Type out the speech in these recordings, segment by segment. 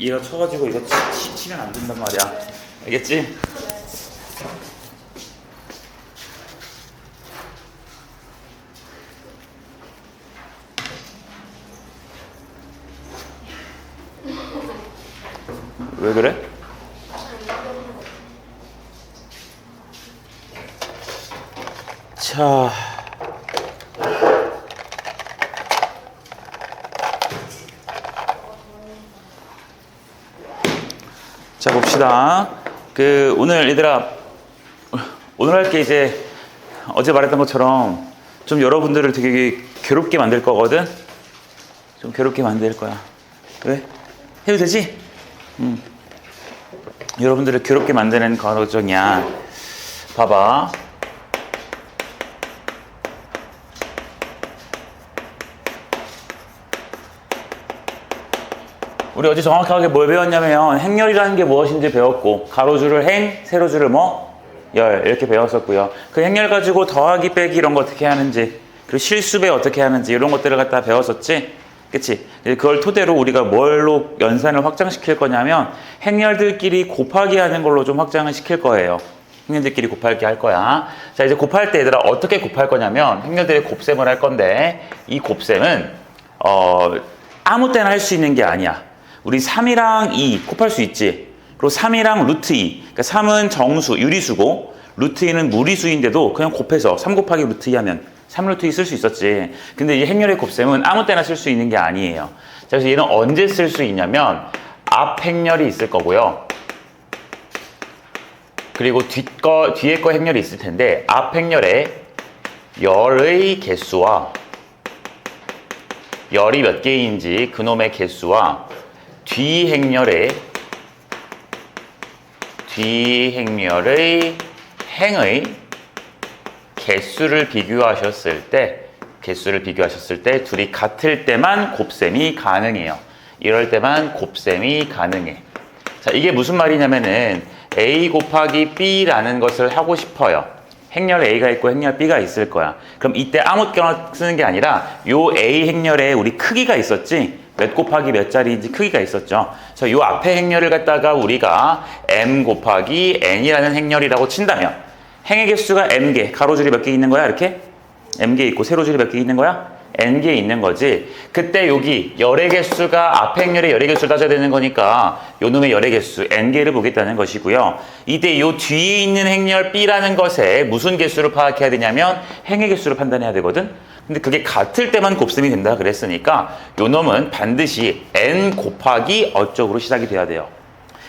얘가 쳐가지고 이거 치면 안 된단 말이야. 알겠지? 왜 그래? 자, 봅시다. 오늘 얘들아, 오늘 할 게 이제 어제 말했던 것처럼 좀 여러분들을 되게 괴롭게 만들 거거든? 좀 괴롭게 만들 거야. 왜? 해도 되지? 여러분들을 괴롭게 만드는 과정이야. 봐봐. 우리 어제 정확하게 뭘 배웠냐면 행렬이라는 게 무엇인지 배웠고, 가로줄을 행, 세로줄을 뭐? 열, 이렇게 배웠었고요. 그 행렬 가지고 더하기 빼기 이런 거 어떻게 하는지, 그리고 실수배 어떻게 하는지 이런 것들을 갖다 배웠었지? 그치? 그걸 토대로 우리가 뭘로 연산을 확장시킬 거냐면 행렬들끼리 곱하기 하는 걸로 좀 확장을 시킬 거예요. 행렬들끼리 곱하기 할 거야. 자, 이제 곱할 때 얘들아 어떻게 곱할 거냐면 행렬들의 곱셈을 할 건데, 이 곱셈은 아무 때나 할 수 있는 게 아니야. 우리 3이랑 2 곱할 수 있지. 그리고 3이랑 루트 2. 그러니까 3은 정수, 유리수고 루트 2는 무리수인데도 그냥 곱해서 3 곱하기 루트 2 하면 3 루트 2 쓸 수 있었지. 근데 이 행렬의 곱셈은 아무 때나 쓸 수 있는 게 아니에요. 자, 그래서 얘는 언제 쓸 수 있냐면 앞 행렬이 있을 거고요. 그리고 뒤에 거 행렬이 있을 텐데, 앞 행렬에 열의 개수와 열이 몇 개인지 그놈의 개수와 뒤 행렬의 행의 개수를 비교하셨을 때 둘이 같을 때만 곱셈이 가능해요. 이럴 때만 곱셈이 가능해. 자, 이게 무슨 말이냐면은 A 곱하기 B라는 것을 하고 싶어요. 행렬 A가 있고 행렬 B가 있을 거야. 그럼 이때 아무거나 쓰는 게 아니라 요 A 행렬에 우리 크기가 있었지? 몇 곱하기 몇 자리인지 크기가 있었죠. 그래서 요 앞에 행렬을 갖다가 우리가 M 곱하기 N이라는 행렬이라고 친다면 행의 개수가 M개, 가로줄이 몇 개 있는 거야? 이렇게? M개 있고 세로줄이 몇 개 있는 거야? N개 있는 거지. 그때 여기 열의 개수가 앞에 행렬의 열의 개수를 따져야 되는 거니까 요 놈의 열의 개수 N개를 보겠다는 것이고요. 이때 요 뒤에 있는 행렬 B라는 것에 무슨 개수를 파악해야 되냐면 행의 개수를 판단해야 되거든. 근데 그게 같을 때만 곱셈이 된다 그랬으니까 요 놈은 반드시 N 곱하기 어쪽으로 시작이 돼야 돼요.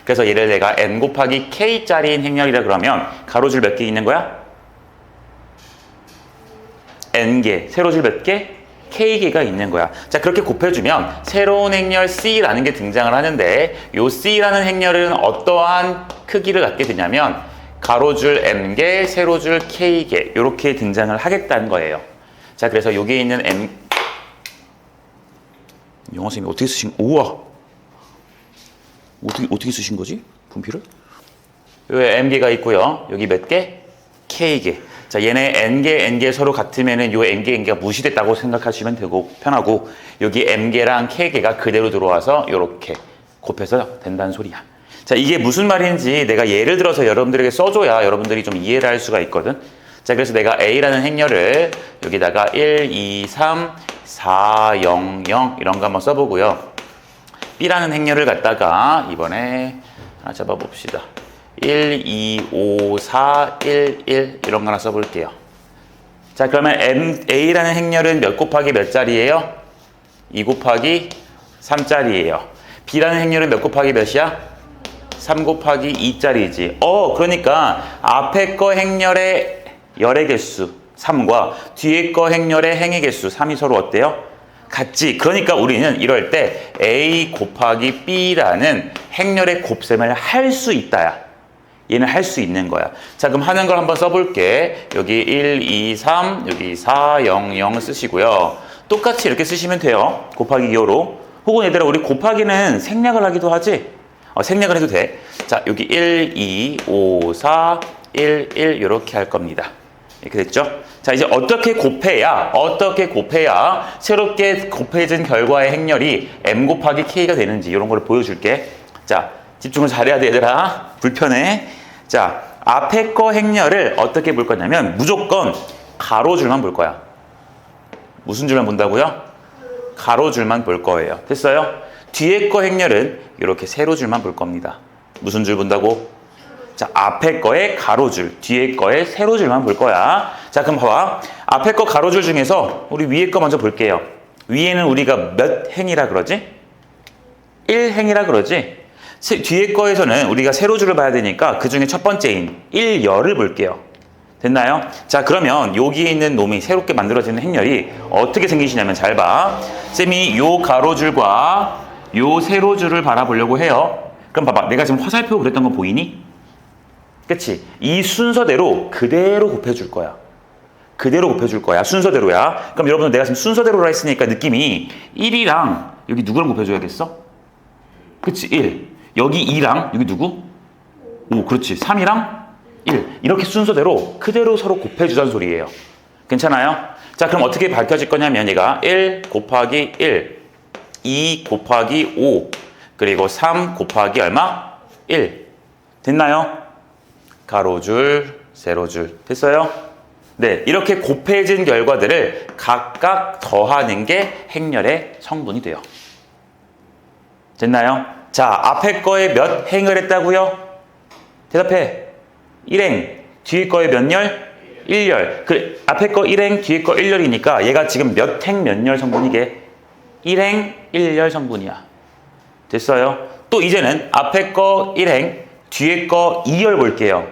그래서 얘를 내가 N 곱하기 K짜리인 행렬이라 그러면 가로줄 몇 개 있는 거야? N개, 세로줄 몇 개? K개가 있는 거야. 자, 그렇게 곱해주면 새로운 행렬 C라는 게 등장을 하는데, 요 C라는 행렬은 어떠한 크기를 갖게 되냐면 가로줄 M개, 세로줄 K개 이렇게 등장을 하겠다는 거예요. 자, 그래서 여기에 있는 M, 영어 선생님이 어떻게 쓰신, 우와, 어떻게 쓰신 거지? 분필을? 여기 M개가 있고요. 여기 몇 개? K개. 자, 얘네 N개 서로 같으면은 요 N개가 무시됐다고 생각하시면 되고 편하고, 여기 M개랑 K개가 그대로 들어와서 요렇게 곱해서 된다는 소리야. 자, 이게 무슨 말인지 내가 예를 들어서 여러분들에게 써줘야 여러분들이 좀 이해를 할 수가 있거든. 자, 그래서 내가 A라는 행렬을 여기다가 1, 2, 3, 4, 0, 0 이런 거 한번 써보고요. B라는 행렬을 갖다가 이번에 하나 잡아봅시다. 1, 2, 5, 4, 1, 1 이런 거 하나 써볼게요. 자, 그러면 A라는 행렬은 몇 곱하기 몇 자리예요? 2 곱하기 3짜리예요. B라는 행렬은 몇 곱하기 몇이야? 3 곱하기 2짜리지. 그러니까 앞에 거 행렬의 열의 개수 3과 뒤에 거 행렬의 행의 개수 3이 서로 어때요? 같지. 그러니까 우리는 이럴 때 A 곱하기 B라는 행렬의 곱셈을 할 수 있다야. 얘는 할 수 있는 거야. 자, 그럼 하는 걸 한번 써볼게. 여기 1, 2, 3, 여기 4, 0, 0 쓰시고요. 똑같이 이렇게 쓰시면 돼요. 곱하기 기호로. 혹은 얘들아, 우리 곱하기는 생략을 하기도 하지? 생략을 해도 돼. 자, 여기 1, 2, 5, 4, 1, 1 이렇게 할 겁니다. 이렇게 됐죠? 자, 이제 어떻게 곱해야 새롭게 곱해진 결과의 행렬이 M 곱하기 K가 되는지 이런 걸 보여줄게. 자, 집중을 잘해야 돼, 얘들아. 불편해. 자, 앞에 거 행렬을 어떻게 볼 거냐면 무조건 가로줄만 볼 거야. 무슨 줄만 본다고요? 가로줄만 볼 거예요. 됐어요? 뒤에 거 행렬은 이렇게 세로줄만 볼 겁니다. 무슨 줄 본다고? 자, 앞에 거의 가로줄, 뒤에 거의 세로줄만 볼 거야. 자, 그럼 봐봐. 앞에 거 가로줄 중에서 우리 위에 거 먼저 볼게요. 위에는 우리가 몇 행이라 그러지? 1행이라 그러지? 뒤에 거에서는 우리가 세로줄을 봐야 되니까 그 중에 첫 번째인 1열을 볼게요. 됐나요? 자, 그러면 여기에 있는 놈이 새롭게 만들어지는 행렬이 어떻게 생기시냐면 잘 봐. 쌤이 요 가로줄과 요 세로줄을 바라보려고 해요. 그럼 봐봐. 내가 지금 화살표 그랬던 거 보이니? 그치? 이 순서대로 그대로 곱해줄 거야. 그대로 곱해줄 거야. 순서대로야. 그럼 여러분들 내가 지금 순서대로라 했으니까 느낌이 1이랑 여기 누구랑 곱해줘야겠어? 그치? 1. 여기 2랑 여기 누구? 5. 그렇지. 3이랑 1. 이렇게 순서대로 그대로 서로 곱해주자는 소리예요. 괜찮아요? 자, 그럼 어떻게 밝혀질 거냐면 얘가 1 곱하기 1, 2 곱하기 5, 그리고 3 곱하기 얼마? 1. 됐나요? 가로줄, 세로줄. 됐어요? 네, 이렇게 곱해진 결과들을 각각 더하는 게 행렬의 성분이 돼요. 됐나요? 자, 앞에 거에 몇 행을 했다고요? 대답해. 1행. 뒤에 거에 몇 열? 1열. 그 앞에 거 1행, 뒤에 거 1열이니까 얘가 지금 몇 행 몇 열 성분이게? 1행 1열 성분이야. 됐어요? 또 이제는 앞에 거 1행, 뒤에 거 2열 볼게요.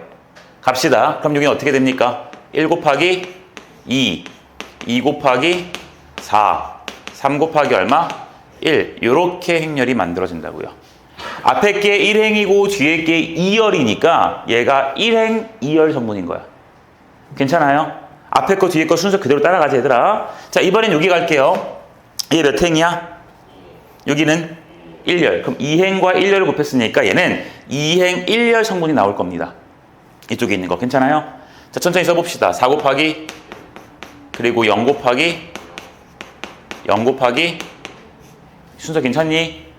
갑시다. 그럼 여기는 어떻게 됩니까? 1 곱하기 2, 2 곱하기 4, 3 곱하기 얼마? 1. 이렇게 행렬이 만들어진다고요. 앞에 게 1행이고 뒤에 게 2열이니까 얘가 1행 2열 성분인 거야. 괜찮아요? 앞에 거 뒤에 거 순서 그대로 따라가자, 얘들아. 자, 이번엔 여기 갈게요. 얘 몇 행이야? 여기는 1열. 그럼 2행과 1열을 곱했으니까 얘는 2행 1열 성분이 나올 겁니다. 이쪽에 있는 거. 괜찮아요? 자, 천천히 써봅시다. 4 곱하기, 그리고 0 곱하기, 0 곱하기, 순서 괜찮니?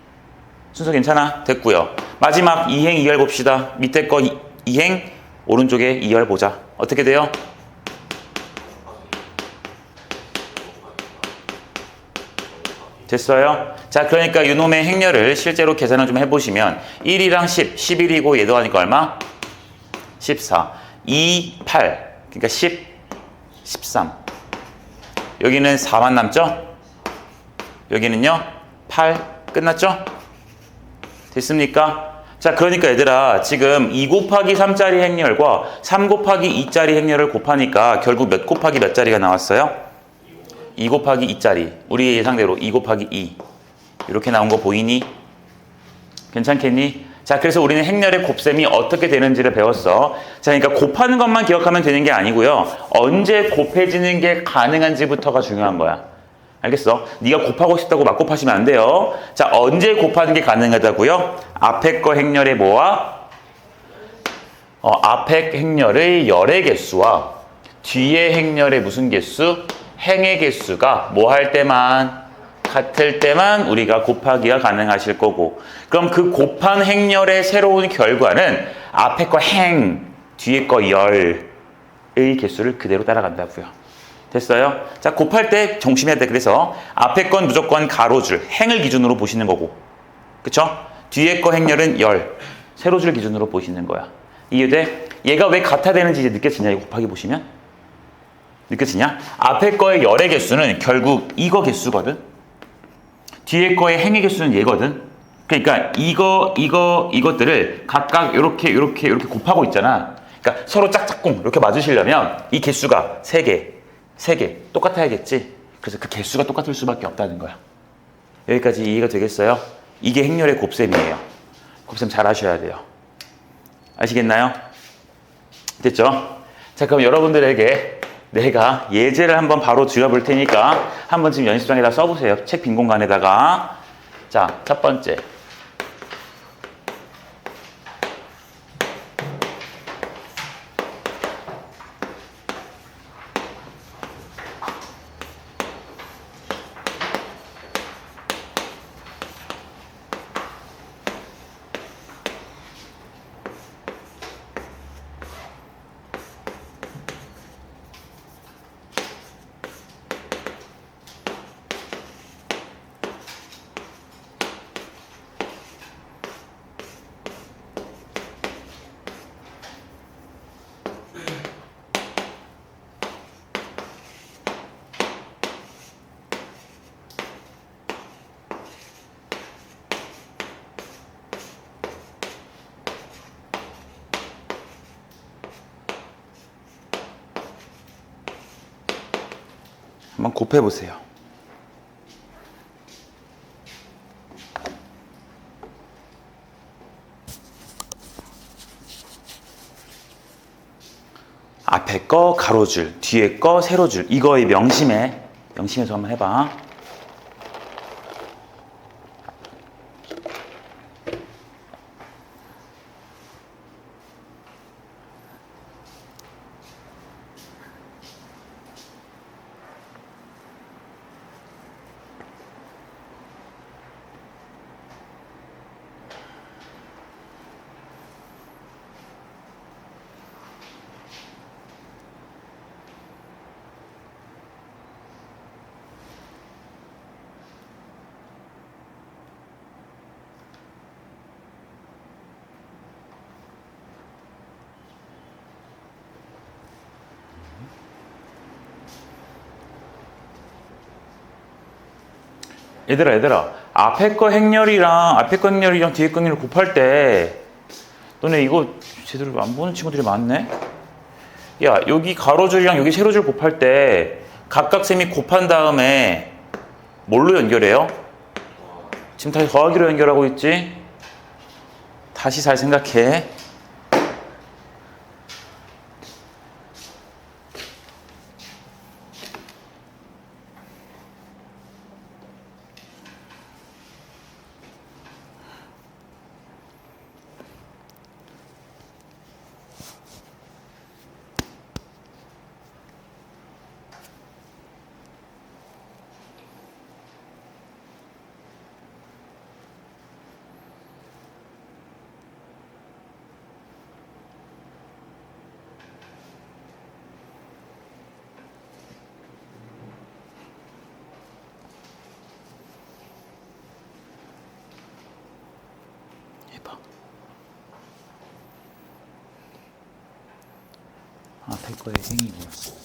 순서 괜찮아? 됐고요. 마지막 2행 2열 봅시다. 밑에 거 2행, 오른쪽에 2열 보자. 어떻게 돼요? 됐어요? 자, 그러니까 이놈의 행렬을 실제로 계산을 좀 해보시면 1이랑 10, 11이고 얘도 하니까 얼마? 14, 2, 8, 그러니까 10, 13. 여기는 4만 남죠? 여기는요? 8, 끝났죠? 됐습니까? 자, 그러니까 얘들아, 지금 2 곱하기 3짜리 행렬과 3 곱하기 2짜리 행렬을 곱하니까 결국 몇 곱하기 몇 짜리가 나왔어요? 2 곱하기 2짜리. 우리 예상대로 2 곱하기 2. 이렇게 나온 거 보이니? 괜찮겠니? 자, 그래서 우리는 행렬의 곱셈이 어떻게 되는지를 배웠어. 자, 그러니까 곱하는 것만 기억하면 되는 게 아니고요. 언제 곱해지는 게 가능한지부터가 중요한 거야. 알겠어? 네가 곱하고 싶다고 막 곱하시면 안 돼요. 자, 언제 곱하는 게 가능하다고요? 앞에 거 행렬의 뭐와? 앞에 행렬의 열의 개수와 뒤에 행렬의 무슨 개수? 행의 개수가 뭐 할 때만? 같을 때만 우리가 곱하기가 가능하실 거고, 그럼 그 곱한 행렬의 새로운 결과는 앞에 거 행, 뒤에 거 열의 개수를 그대로 따라간다고요. 됐어요? 자, 곱할 때 정심해야 돼. 그래서 앞에 건 무조건 가로줄, 행을 기준으로 보시는 거고, 그쵸? 뒤에 거 행렬은 열, 세로줄 기준으로 보시는 거야. 이해돼? 얘가 왜 같아 되는지 이제 느껴지냐? 이거 곱하기 보시면 느껴지냐? 앞에 거의 열의 개수는 결국 이거 개수거든. 뒤에 거의 행의 개수는 얘거든. 그러니까 이것들을 각각 이렇게 곱하고 있잖아. 그러니까 서로 짝짝꿍 이렇게 맞으시려면 이 개수가 3개 똑같아야겠지. 그래서 그 개수가 똑같을 수밖에 없다는 거야. 여기까지 이해가 되겠어요? 이게 행렬의 곱셈이에요. 곱셈 잘 하셔야 돼요. 아시겠나요? 됐죠? 자, 그럼 여러분들에게 내가 예제를 한번 바로 드려볼 테니까 한번 지금 연습장에다 써보세요. 책 빈 공간에다가. 자, 첫 번째. 한번 곱해 보세요. 앞에 거 가로줄, 뒤에 거 세로줄. 이거의 명심해서 한번 해봐. 얘들아, 앞에 거 행렬이랑 뒤에 거 행렬을 곱할 때 너네 이거 제대로 안 보는 친구들이 많네? 야, 여기 가로줄이랑 여기 세로줄 곱할 때 각각 셈이 곱한 다음에 뭘로 연결해요? 지금 다시 더하기로 연결하고 있지? 다시 잘 생각해. 해봐. 앞에 거의 행이고.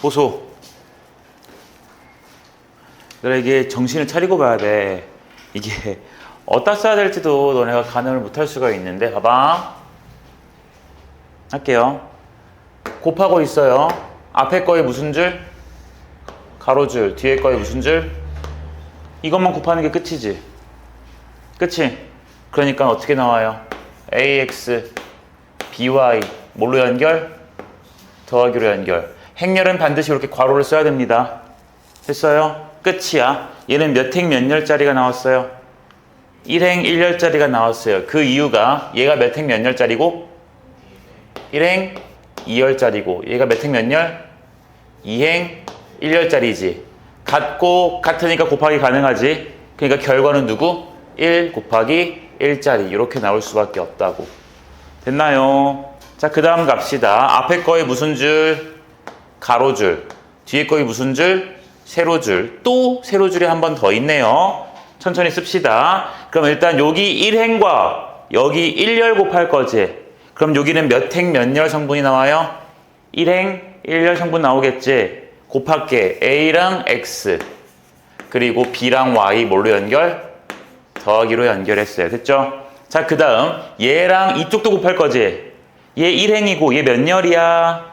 보소. 그래, 이게 정신을 차리고 봐야 돼. 이게 어디다 써야 될지도 너네가 가늠을 못할 수가 있는데, 봐봐. 할게요. 곱하고 있어요. 앞에 거에 무슨 줄? 가로줄. 뒤에 거에 무슨 줄? 이것만 곱하는 게 끝이지. 그치? 그러니까 어떻게 나와요? ax, by 뭘로 연결? 더하기로 연결. 행렬은 반드시 이렇게 괄호를 써야 됩니다. 됐어요? 끝이야. 얘는 몇 행 몇 열짜리가 나왔어요? 1행 1열짜리가 나왔어요. 그 이유가 얘가 몇 행 몇 열짜리고 1행 2열짜리고 얘가 몇 행 몇 열? 2행 1열짜리지. 같고 같으니까 곱하기 가능하지. 그러니까 결과는 누구? 1 곱하기 1짜리 이렇게 나올 수밖에 없다고. 됐나요? 자, 그 다음 갑시다. 앞에 거에 무슨 줄? 가로줄. 뒤에 거에 무슨 줄? 세로줄. 또 세로줄이 한 번 더 있네요. 천천히 씁시다. 그럼 일단 여기 1행과 여기 1열 곱할 거지. 그럼 여기는 몇 행 몇 열 성분이 나와요? 1행 1열 성분 나오겠지. 곱할게. A랑 X 그리고 B랑 Y 뭘로 연결? 더하기로 연결했어요. 됐죠? 자, 그 다음 얘랑 이쪽도 곱할 거지. 얘 1행이고 얘 몇 열이야?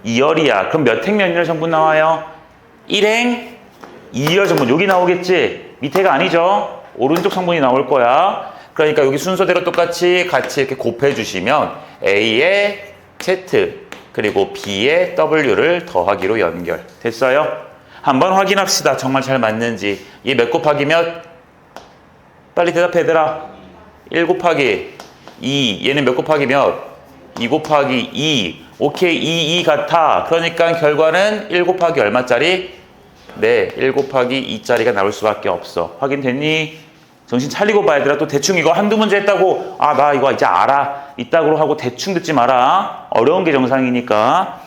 2열이야. 그럼 몇 행 몇 열 성분 나와요? 1행 2열 성분. 여기 나오겠지? 밑에가 아니죠? 오른쪽 성분이 나올 거야. 그러니까 여기 순서대로 똑같이 같이 이렇게 곱해 주시면 A의 Z 그리고 B의 W를 더하기로 연결. 됐어요? 한번 확인합시다. 정말 잘 맞는지. 얘 몇 곱하기 몇? 빨리 대답해 얘들아. 1 곱하기 2. 얘는 몇 곱하기 몇? 2 곱하기 2. 오케이. 2 같아. 그러니까 결과는 1 곱하기 얼마짜리? 네, 1 곱하기 2짜리가 나올 수밖에 없어. 확인됐니? 정신 차리고 봐 얘들아. 또 대충 이거 한두 문제 했다고 아, 나 이거 이제 알아. 이따구로 하고 대충 듣지 마라. 어려운 게 정상이니까.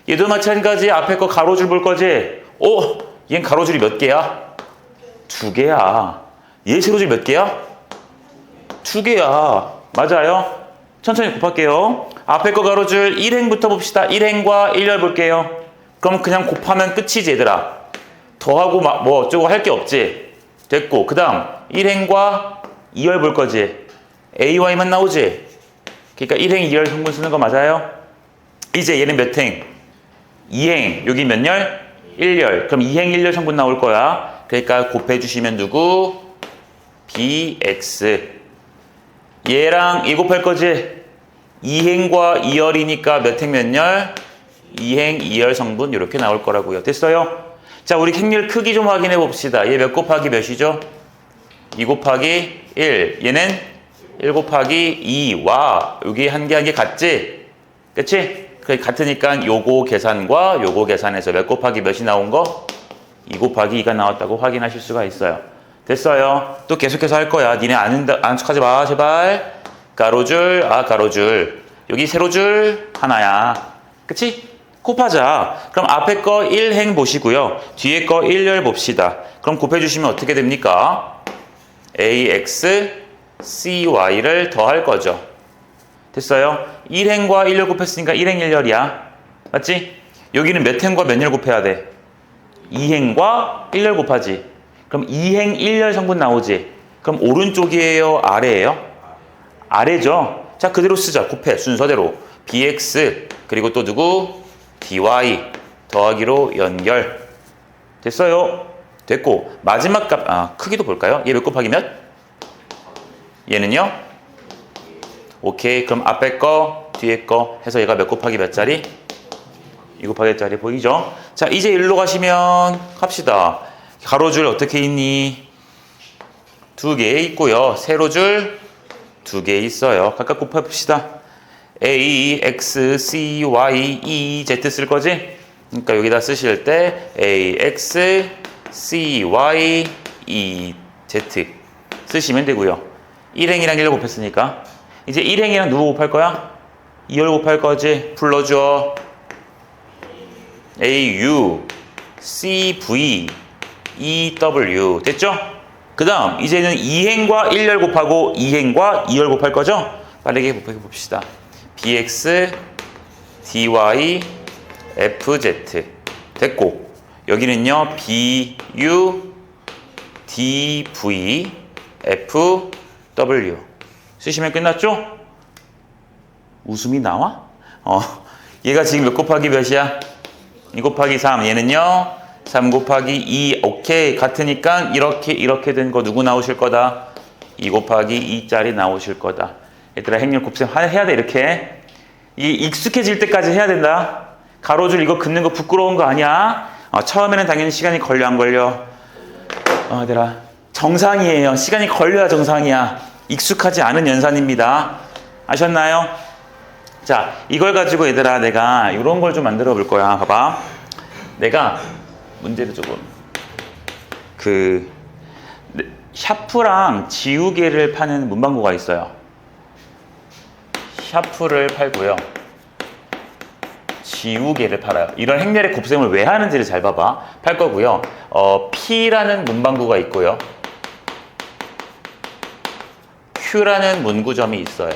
얘도 마찬가지. 앞에 거 가로줄 볼 거지? 오! 얘는 가로줄이 몇 개야? 2개야. 얘 세로줄 몇 개야? 2개야. 맞아요? 천천히 곱할게요. 앞에 거 가로줄 1행부터 봅시다. 1행과 1열 볼게요. 그럼 그냥 곱하면 끝이지 얘들아. 더하고 뭐 어쩌고 할 게 없지. 됐고 그 다음 1행과 2열 볼 거지. AY만 나오지. 그러니까 1행 2열 성분 쓰는 거 맞아요? 이제 얘는 몇 행? 2행. 여기 몇 열? 1열. 그럼 2행 1열 성분 나올 거야. 그러니까 곱해주시면 누구? BX. 얘랑 이 곱할 거지. 2행과 2열이니까 몇 행 몇 열? 2행 2열 성분 이렇게 나올 거라고요. 됐어요? 자, 우리 행렬 크기 좀 확인해 봅시다. 얘 몇 곱하기 몇이죠? 2 곱하기 1. 얘는 1 곱하기 2와 여기 한 개 한 개 같지? 그치? 그래, 같으니까 요거 계산과 요거 계산해서 몇 곱하기 몇이 나온 거? 2 곱하기 2가 나왔다고 확인하실 수가 있어요. 됐어요? 또 계속해서 할 거야. 니네 아는 척하지 마 제발. 가로줄, 가로줄. 여기 세로줄 하나야. 그치? 곱하자. 그럼 앞에 거 1행 보시고요. 뒤에 거 1열 봅시다. 그럼 곱해주시면 어떻게 됩니까? AX, CY를 더할 거죠. 됐어요? 1행과 1열 곱했으니까 1행 1열이야. 맞지? 여기는 몇 행과 몇 열 곱해야 돼? 2행과 1열 곱하지. 그럼 2행 1열 성분 나오지. 그럼 오른쪽이에요? 아래예요? 아래죠? 자, 그대로 쓰자. 곱해. 순서대로. BX 그리고 또 누구? DY 더하기로 연결. 됐어요? 됐고 마지막 값 크기도 볼까요? 얘 몇 곱하기 몇? 얘는요? 오케이. 그럼 앞에 거 뒤에 거 해서 얘가 몇 곱하기 몇 짜리? 2 곱하기 짜리 보이죠? 자, 이제 일로 가시면 갑시다. 가로줄 어떻게 있니? 2개 있고요. 세로줄 2개 있어요. 각각 곱해봅시다. A, X, C, Y, E, Z 쓸 거지? 그러니까 여기다 쓰실 때 A, X, C, Y, E, Z 쓰시면 되고요. 1행이랑 1을 곱했으니까 이제 1행이랑 누구 곱할 거야? 2열 곱할 거지? 불러줘. A, U, C, V, E, W 됐죠? 그 다음 이제는 2행과 1열 곱하고 2행과 2열 곱할 거죠? 빠르게 곱해 봅시다. BX, DY, FZ 됐고 여기는요 BU DV FW 쓰시면 끝났죠? 웃음이 나와? 얘가 지금 몇 곱하기 몇이야? 2 곱하기 3 얘는요 3 곱하기 2 오케이 같으니까 이렇게 된 거 누구 나오실 거다? 2 곱하기 2짜리 나오실 거다. 얘들아 행렬 곱셈 해야 돼. 이렇게 이게 익숙해질 때까지 해야 된다. 가로줄 이거 긋는 거 부끄러운 거 아니야? 처음에는 당연히 시간이 걸려 안 걸려? 얘들아 정상이에요. 시간이 걸려야 정상이야. 익숙하지 않은 연산입니다. 아셨나요? 자 이걸 가지고 얘들아 내가 이런 걸 좀 만들어 볼 거야. 봐봐. 내가 문제를 조금 샤프랑 지우개를 파는 문방구가 있어요. 샤프를 팔고요. 지우개를 팔아요. 이런 행렬의 곱셈을 왜 하는지를 잘 봐봐. 팔 거고요. P라는 문방구가 있고요. Q라는 문구점이 있어요.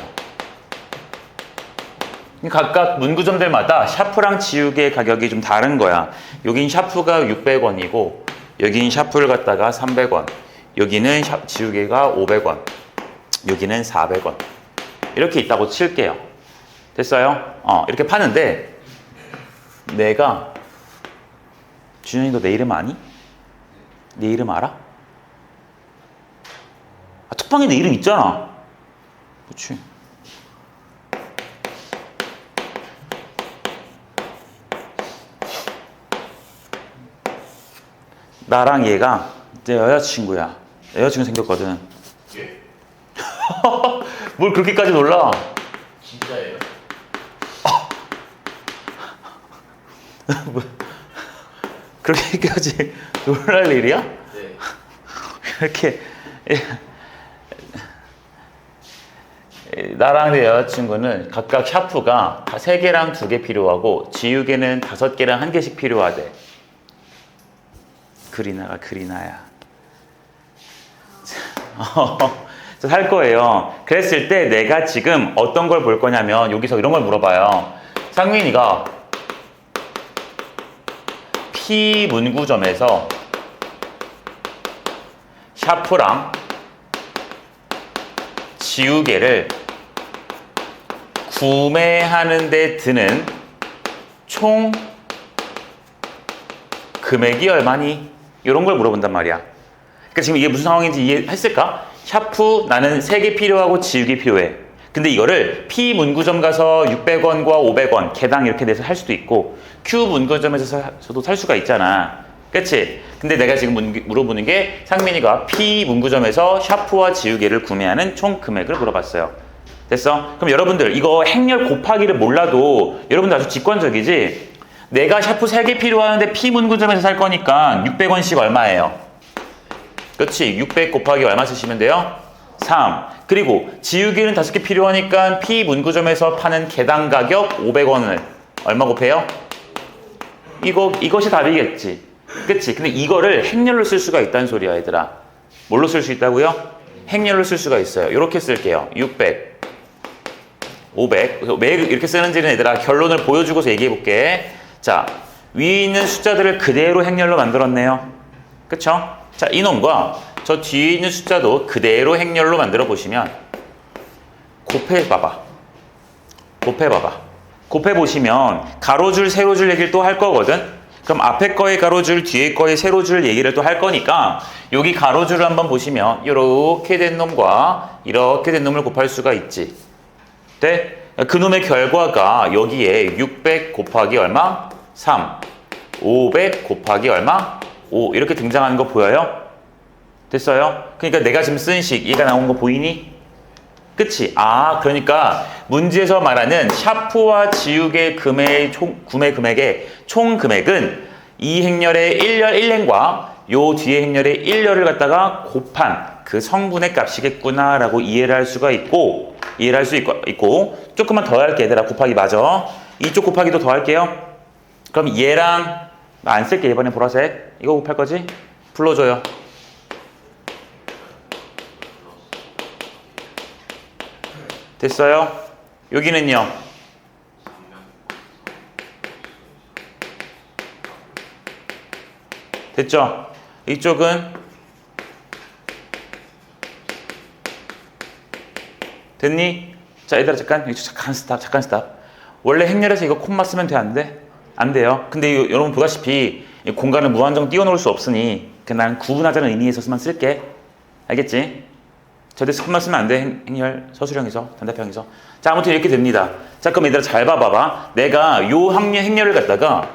각각 문구점들마다 샤프랑 지우개 가격이 좀 다른 거야. 여긴 샤프가 600원이고 여긴 샤프를 갖다가 300원, 여기는 지우개가 500원, 여기는 400원 이렇게 있다고 칠게요. 됐어요? 이렇게 파는데 내가 준현이 너 내 이름 아니? 내 이름 알아? 톡방에 내 이름 있잖아. 그렇지. 나랑 얘가 내 여자친구야. 여자친구 생겼거든. 예? 뭘 그렇게까지 놀라? 진짜예요? 그렇게까지 놀랄 일이야? 네. 이렇게 나랑 내 여자친구는 각각 샤프가 3개랑 2개 필요하고 지우개는 5개랑 1개씩 필요하대. 그리나야. 살 거예요. 그랬을 때 내가 지금 어떤 걸 볼 거냐면 여기서 이런 걸 물어봐요. 상민이가 P 문구점에서 샤프랑 지우개를 구매하는 데 드는 총 금액이 얼마니? 이런 걸 물어본단 말이야. 그러니까 지금 이게 무슨 상황인지 이해했을까? 샤프 나는 3개 필요하고 지우개 필요해. 근데 이거를 P 문구점 가서 600원과 500원 개당 이렇게 내서 할 수도 있고 Q 문구점에서도 살 수가 있잖아. 그치? 근데 내가 지금 물어보는 게 상민이가 P 문구점에서 샤프와 지우개를 구매하는 총 금액을 물어봤어요. 됐어? 그럼 여러분들 이거 행렬 곱하기를 몰라도 여러분들 아주 직관적이지? 내가 샤프 3개 필요하는데 P 문구점에서 살 거니까 600원씩 얼마예요? 그렇지? 600 곱하기 얼마 쓰시면 돼요? 3. 그리고 지우개는 5개 필요하니까 P 문구점에서 파는 개당 가격 500원을 얼마 곱해요? 이것이 답이겠지. 그치? 근데 이거를 행렬로 쓸 수가 있다는 소리야, 얘들아. 뭘로 쓸 수 있다고요? 행렬로 쓸 수가 있어요. 이렇게 쓸게요. 600, 500. 왜 이렇게 쓰는지는 얘들아 결론을 보여주고서 얘기해 볼게. 자, 위에 있는 숫자들을 그대로 행렬로 만들었네요. 그쵸? 자, 이놈과 저 뒤에 있는 숫자도 그대로 행렬로 만들어 보시면 곱해봐봐. 곱해보시면 가로줄, 세로줄 얘기를 또 할 거거든? 그럼 앞에 거의 가로줄, 뒤에 거의 세로줄 얘기를 또 할 거니까 여기 가로줄을 한번 보시면 이렇게 된 놈과 이렇게 된 놈을 곱할 수가 있지. 네? 그 놈의 결과가 여기에 600 곱하기 얼마? 3. 500 곱하기 얼마? 5. 이렇게 등장하는 거 보여요? 됐어요? 그러니까 내가 지금 쓴 식, 얘가 나온 거 보이니? 그치? 그러니까 문제에서 말하는 샤프와 지우개 구매 금액의 총 금액은 이 행렬의 1행과 요 뒤에 행렬의 1렬을 갖다가 곱한 그 성분의 값이겠구나 라고 이해를 할 수 있고 조금만 더 할게 얘들아. 곱하기 맞아. 이쪽 곱하기도 더 할게요. 그럼 얘랑 나 안 쓸게. 이번엔 보라색. 이거 곱할 거지? 불러줘요. 됐어요? 여기는요. 됐죠? 이쪽은 됐니? 자, 얘들아 잠깐 잠깐 스탑. 원래 행렬에서 이거 콤마 쓰면 돼, 안 돼? 안 돼요. 근데 여러분 보다시피 이 공간을 무한정 띄워놓을 수 없으니 그냥 나는 구분하자는 의미에 있어서만 쓸게. 알겠지? 절대 콤마 쓰면 안 돼. 행렬 서술형에서 단답형에서. 자, 아무튼 이렇게 됩니다. 자, 그럼 얘들아 잘 봐봐봐. 내가 요 행렬을 갖다가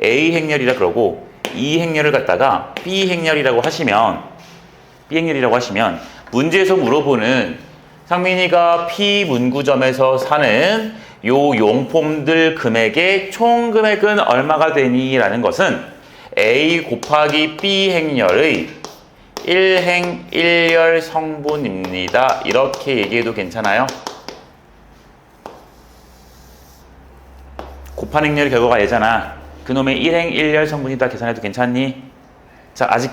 A 행렬이라 그러고 이 행렬을 갖다가 B 행렬이라고 하시면 문제에서 물어보는 상민이가 P 문구점에서 사는 요 용품들 금액의 총 금액은 얼마가 되니? 라는 것은 A 곱하기 B 행렬의 1행 1열 성분입니다. 이렇게 얘기해도 괜찮아요? 곱한 행렬의 결과가 얘잖아. 그놈의 1행 1열 성분이다 계산해도 괜찮니? 자, 아직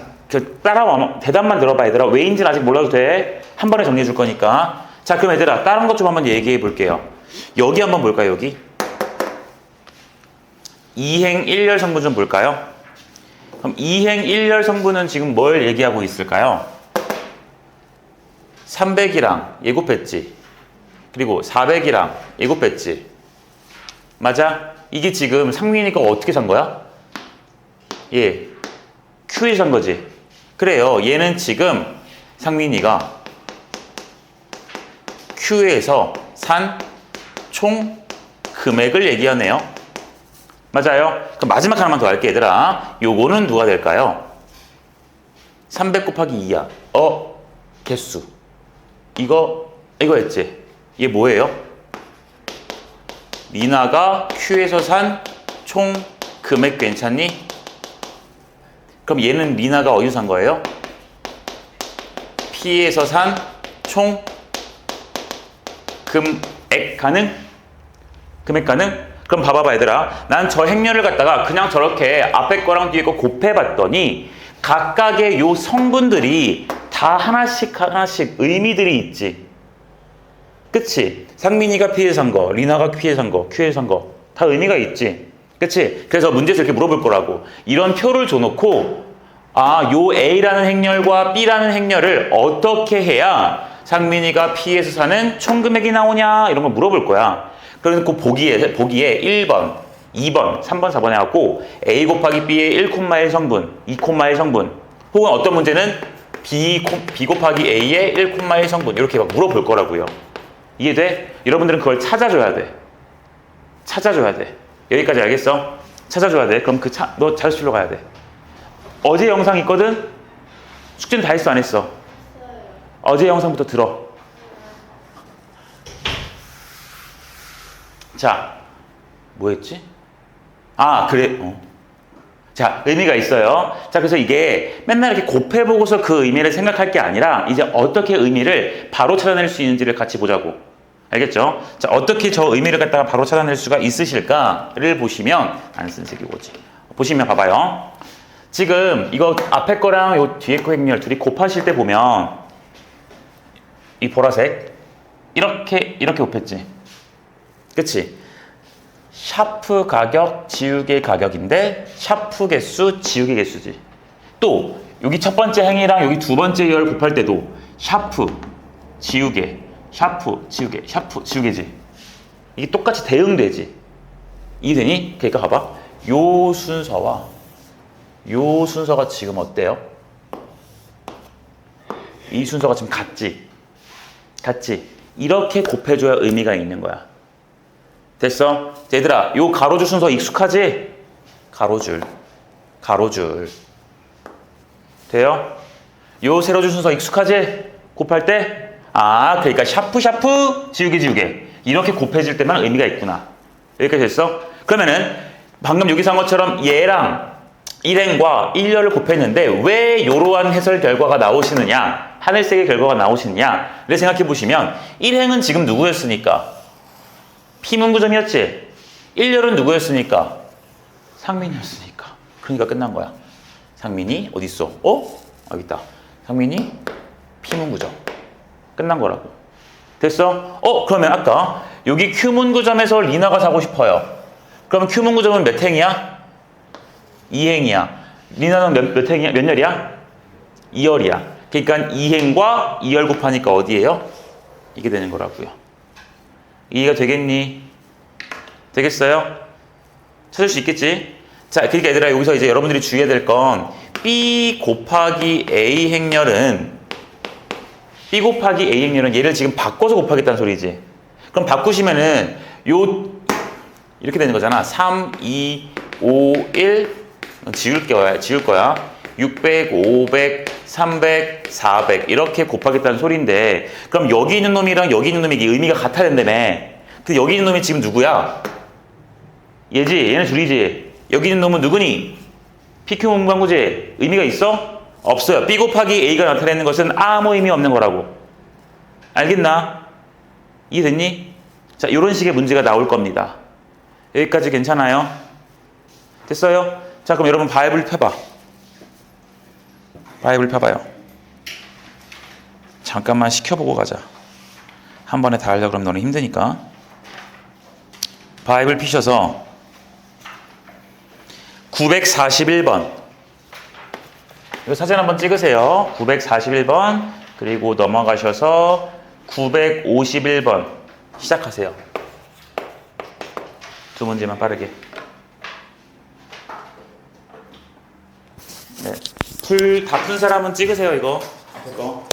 따라와. 대답만 들어봐 얘들아. 왜인지는 아직 몰라도 돼. 한 번에 정리해 줄 거니까. 자, 그럼 얘들아 다른 것 좀 한번 얘기해 볼게요. 여기 한번 볼까요? 여기 2행 1열 성분 좀 볼까요? 그럼 2행 1열 성분은 지금 뭘 얘기하고 있을까요? 300이랑 예곱했지. 그리고 400이랑 예곱했지. 맞아? 이게 지금 상민이가 어떻게 산 거야? 예, Q에서 산 거지. 그래요. 얘는 지금 상민이가 Q에서 산 총 금액을 얘기하네요. 맞아요? 그럼 마지막 하나만 더 할게 얘들아. 요거는 누가 될까요? 300 곱하기 2야. 개수. 이거 했지? 얘 뭐예요? 리나가 Q에서 산 총 금액 괜찮니? 그럼 얘는 리나가 어디서 산 거예요? P에서 산 총 금액 가능? 금액 가능? 그럼 봐봐봐 얘들아. 난 저 행렬을 갖다가 그냥 저렇게 앞에 거랑 뒤에 거 곱해봤더니 각각의 요 성분들이 다 하나씩 의미들이 있지. 그치? 상민이가 P에 산 거, 리나가 Q에 산 거, Q에 산 거 다 의미가 있지. 그치? 그래서 문제에서 이렇게 물어볼 거라고. 이런 표를 줘놓고 요 A라는 행렬과 B라는 행렬을 어떻게 해야 상민이가 P에서 사는 총 금액이 나오냐 이런 걸 물어볼 거야. 그러니까 보기에 1번, 2번, 3번, 4번 해갖고 A 곱하기 B의 1,1 성분, 2,1 성분 혹은 어떤 문제는 B 곱하기 A의 1,1 성분 이렇게 막 물어볼 거라고요. 이해돼? 여러분들은 그걸 찾아줘야 돼. 여기까지 알겠어? 찾아줘야 돼. 그럼 너 자료실로 가야 돼. 어제 영상 있거든? 숙제는 다 했어 안 했어? 어제 영상부터 들어. 자, 뭐 했지? 그래. 자, 의미가 있어요. 자, 그래서 이게 맨날 이렇게 곱해보고서 그 의미를 생각할 게 아니라 이제 어떻게 의미를 바로 찾아낼 수 있는지를 같이 보자고. 알겠죠? 자, 어떻게 저 의미를 갖다가 바로 찾아낼 수가 있으실까를 보시면 안 쓴 색이 오지. 보시면 봐봐요. 지금 이거 앞에 거랑 요 뒤에 거 행렬 둘이 곱하실 때 보면 이 보라색 이렇게 곱했지. 그치? 샤프 가격, 지우개 가격인데 샤프 개수, 지우개 개수지. 또 여기 첫 번째 행이랑 여기 두 번째 열 곱할 때도 샤프, 지우개, 샤프, 지우개, 샤프, 지우개지. 이게 똑같이 대응되지. 이해되니? 그러니까 봐봐. 요 순서와 요 순서가 지금 어때요? 이 순서가 지금 같지? 이렇게 곱해줘야 의미가 있는 거야. 됐어? 얘들아, 요 가로줄 순서 익숙하지? 가로줄. 돼요? 요 세로줄 순서 익숙하지? 곱할 때? 그러니까 샤프, 지우개. 이렇게 곱해질 때만 의미가 있구나. 여기까지 됐어? 그러면은 방금 여기서 한 것처럼 얘랑 1행과 1열을 곱했는데 왜 이러한 해설 결과가 나오시느냐? 하늘색의 결과가 나오시느냐를 생각해 보시면 1행은 지금 누구였으니까? P문구점이었지? 1열은 누구였으니까? 상민이었으니까. 그러니까 끝난 거야. 상민이 어디 있어? 여기 있다. 상민이 P문구점. 끝난 거라고. 됐어? 그러면 아까 여기 Q문구점에서 리나가 사고 싶어요. 그러면 Q문구점은 몇 행이야? 2행이야. 니나는 몇 행이야? 몇 열이야? 2열이야. 그러니까 2행과 2열 곱하니까 어디예요? 이게 되는 거라고요. 이해가 되겠니? 되겠어요? 찾을 수 있겠지? 자, 그러니까 얘들아 여기서 이제 여러분들이 주의해야 될 건 B 곱하기 A 행렬은 B 곱하기 A 행렬은 얘를 지금 바꿔서 곱하겠다는 소리지. 그럼 바꾸시면은 요 이렇게 되는 거잖아. 3, 2, 5, 1 지울 거야. 600, 500, 300, 400 이렇게 곱하겠다는 소리인데 그럼 여기 있는 놈이랑 여기 있는 놈이 의미가 같아야 된다며. 근데 여기 있는 놈이 지금 누구야? 얘지? 얘는 둘이지? 여기 있는 놈은 누구니? PQ 문방구지? 의미가 있어? 없어요. B 곱하기 A가 나타내는 것은 아무 의미 없는 거라고. 알겠나? 이해됐니? 자, 이런 식의 문제가 나올 겁니다. 여기까지 괜찮아요? 됐어요? 자, 그럼 여러분 바이블 펴봐. 바이블 펴봐요. 잠깐만 시켜보고 가자. 한 번에 다 하려고 그러면 너는 힘드니까. 바이블 피셔서 941번. 이거 사진 한번 찍으세요. 941번. 그리고 넘어가셔서 951번. 시작하세요. 두 문제만 빠르게. 네. 다 푼 사람은 찍으세요, 이거. 앞에 거.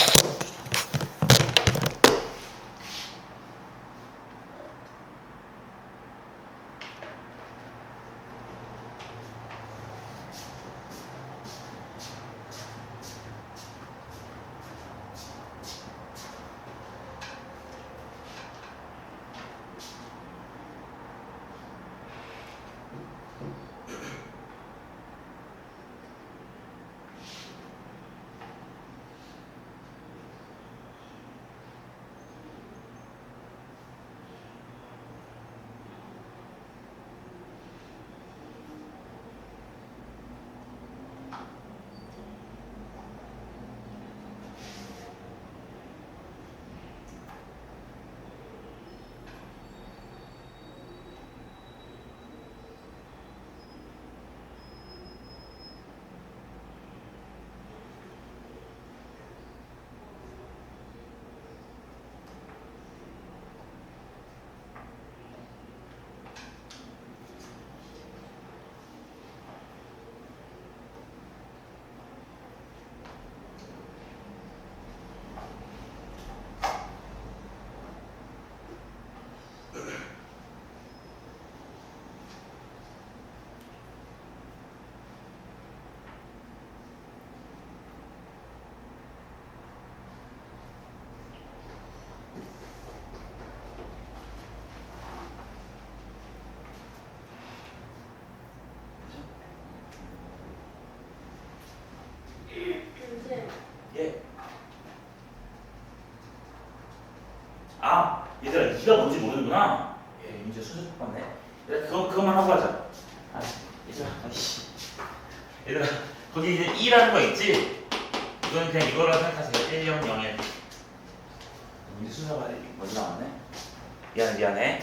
예. 아, 얘들아, 네가 뭔지 모르는구나. 예, 문제 순서 바꿨네. 얘들아, 그거만 하고 가자. 아, 얘들아, 아이씨. 얘들아, 거기 이제 2라는 거 있지? 이건 그냥 이거라 생각하세요. 1, 0, 0, 1. 문제 순서가 먼저 나왔네. 미안해.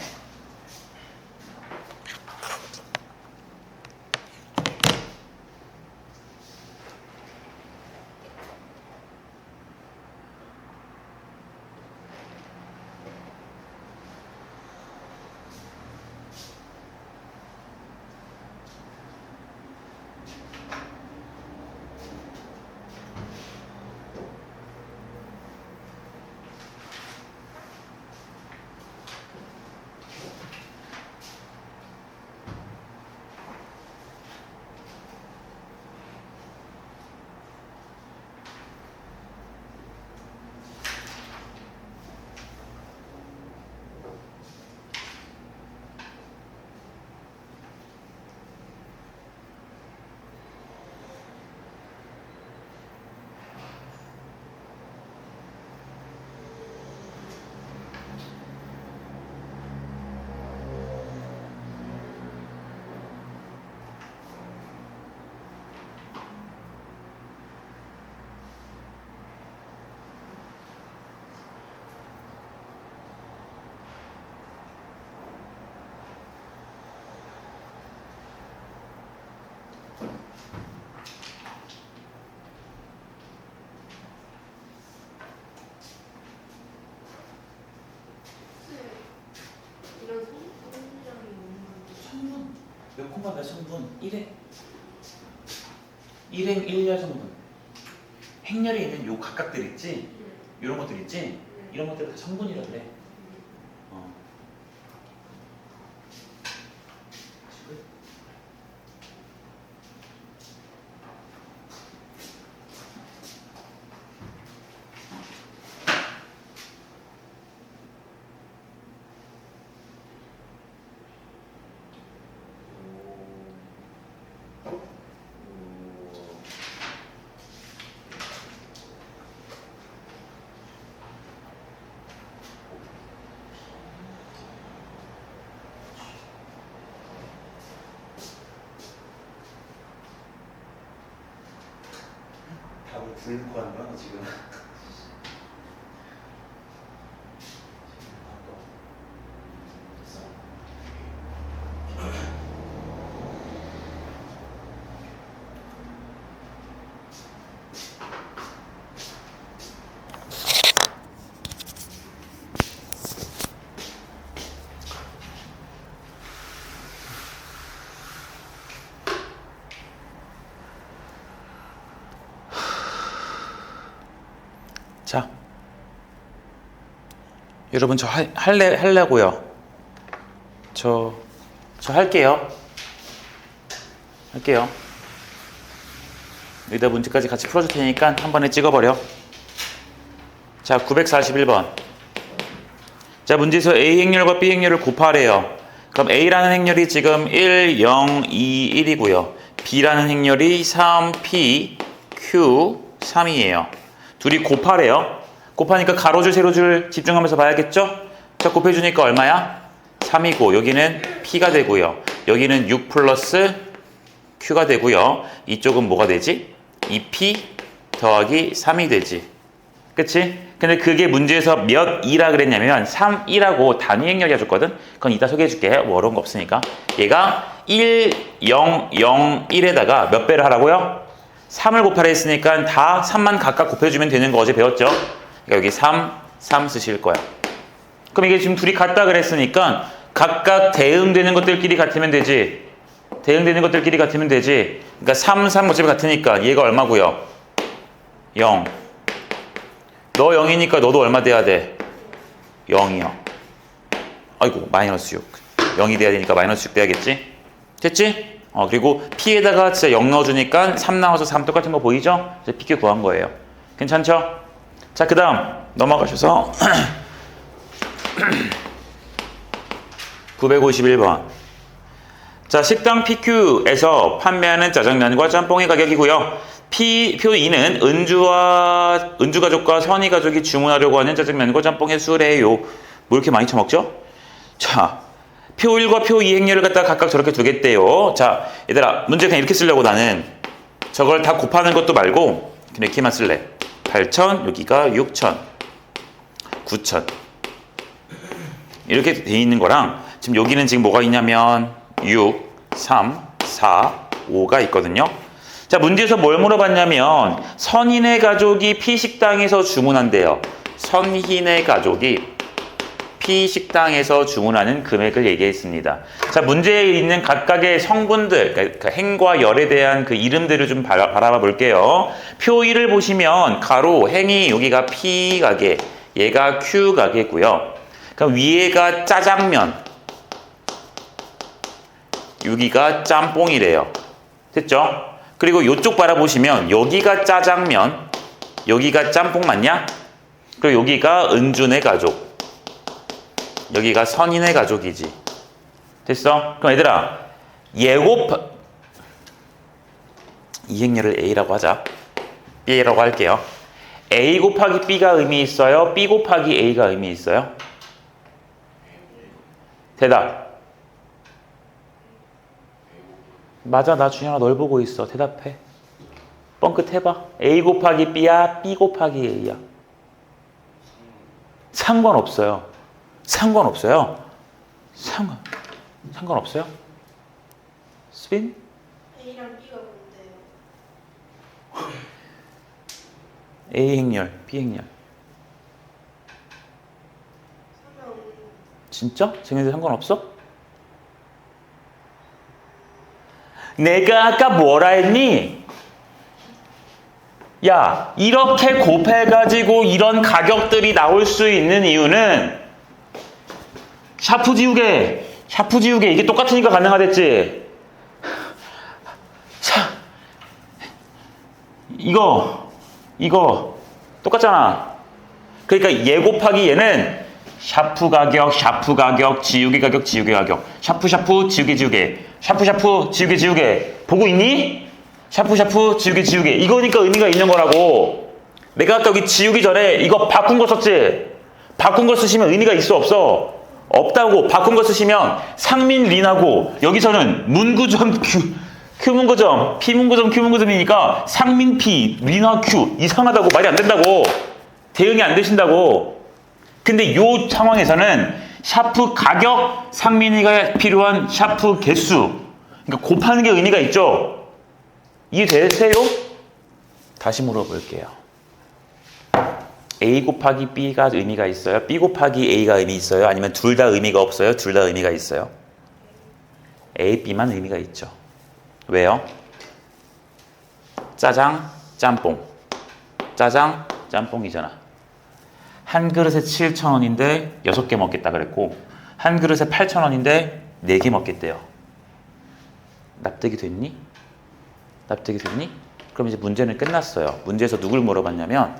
몇 콤마 몇 성분? 1행 1행 1열 성분. 행렬에 있는 요 각각들 있지? 이런 것들 있지? 이런 것들 다 성분이라 그래. 답을 불고 하는 거야, 너 지금? 자, 여러분 저 하려고요. 저 할게요. 여기다 문제까지 같이 풀어줄 테니까 한 번에 찍어버려. 자, 941번. 자, 문제에서 A 행렬과 B 행렬을 곱하래요. 그럼 A라는 행렬이 지금 1, 0, 2, 1이고요. B라는 행렬이 3, P, Q, 3이에요. 둘이 곱하래요. 곱하니까 가로줄, 세로줄 집중하면서 봐야겠죠? 자, 곱해주니까 얼마야? 3이고 여기는 P가 되고요. 여기는 6 플러스 Q가 되고요. 이쪽은 뭐가 되지? 2P 더하기 3이 되지. 그치? 근데 그게 문제에서 몇 2라 그랬냐면 3, 2라고 단위 행렬이라 줬거든? 그건 이따 소개해줄게. 뭐 어려운 거 없으니까. 얘가 1, 0, 0, 1에다가 몇 배를 하라고요? 3을 곱하라 했으니까 다 3만 각각 곱해주면 되는 거 어제 배웠죠? 그러니까 여기 3 쓰실 거야. 그럼 이게 지금 둘이 같다 그랬으니까 각각 대응되는 것들끼리 같으면 되지. 대응되는 것들끼리 같으면 되지. 그러니까 3 어차피 같으니까 얘가 얼마고요? 0. 너 0이니까 너도 얼마 돼야 돼? 0이요. 아이고 마이너스 6. 0이 돼야 되니까 마이너스 6 돼야겠지? 됐지? 그리고 P에다가 진짜 0 넣어주니까 3 나와서 3 똑같은 거 보이죠? 이제 PQ 구한 거예요. 괜찮죠? 자, 그 다음 넘어가셔서 951번. 자, 식당 PQ에서 판매하는 짜장면과 짬뽕의 가격이고요. 표 2는 은주 가족과 선희 가족이 주문하려고 하는 짜장면과 짬뽕의 수래요. 뭐 이렇게 많이 처먹죠? 자, 표 1과 표 2 행렬을 갖다가 각각 저렇게 두겠대요. 자, 얘들아, 문제 그냥 이렇게 쓰려고 나는 저걸 다 곱하는 것도 말고 그냥 이렇게만 쓸래. 8,000, 여기가 6,000, 9,000 이렇게 돼 있는 거랑 지금 여기는 지금 뭐가 있냐면 6, 3, 4, 5가 있거든요. 자, 문제에서 뭘 물어봤냐면 선인의 가족이 P식당에서 주문한대요. 선인의 가족이 P식당에서 주문하는 금액을 얘기했습니다. 자, 문제에 있는 각각의 성분들, 그러니까 행과 열에 대한 그 이름들을 좀 바라봐 볼게요. 표 1을 보시면 가로, 행이 여기가 P 가게, 얘가 Q 가게고요. 그럼 위에가 짜장면, 여기가 짬뽕이래요. 됐죠? 그리고 이쪽 바라보시면 여기가 짜장면, 여기가 짬뽕 맞냐? 그리고 여기가 은준의 가족, 여기가 선인의 가족이지. 됐어? 그럼 얘들아, 이 행렬을 A라고 하자. B라고 할게요. A 곱하기 B가 의미 있어요? B 곱하기 A가 의미 있어요? 대답. 맞아, 나 준현아 널 보고 있어. 대답해. 뻥끗 해봐. A 곱하기 B야? B 곱하기 A야? 상관없어요. 상관없어요. 상관없어요? 스핀? A랑 B가 뭔데요? A 행렬, B 행렬. 상관없는 진짜? 쟤네들 상관없어? 내가 아까 뭐라 했니? 야, 이렇게 곱해가지고 이런 가격들이 나올 수 있는 이유는 샤프 지우개 이게 똑같으니까 가능하댔지. 자, 이거 똑같잖아. 그러니까 얘 곱하기 얘는 샤프 가격, 지우개 가격, 샤프 지우개, 샤프 지우개 보고 있니? 샤프 지우개 이거니까 의미가 있는 거라고. 내가 아까 여기 지우기 전에 이거 바꾼 거 썼지? 바꾼 거 쓰시면 의미가 있어 없어? 없다고. 바꾼 거 쓰시면 상민린하고 여기서는 문구점 큐문구점 피문구점 큐문구점이니까 상민피 린화 큐 이상하다고. 말이 안 된다고. 대응이 안 되신다고. 근데 이 상황에서는 샤프 가격 상민이가 필요한 샤프 개수, 그러니까 곱하는 게 의미가 있죠. 이해되세요? 다시 물어볼게요. A 곱하기 B가 의미가 있어요? B 곱하기 A가 의미 있어요? 아니면 둘 다 의미가 없어요? 둘 다 의미가 있어요? A, B만 의미가 있죠. 왜요? 짜장, 짬뽕. 짜장, 짬뽕이잖아. 한 그릇에 7,000원인데 6개 먹겠다 그랬고, 한 그릇에 8,000원인데 4개 먹겠대요. 납득이 됐니? 그럼 이제 문제는 끝났어요. 문제에서 누굴 물어봤냐면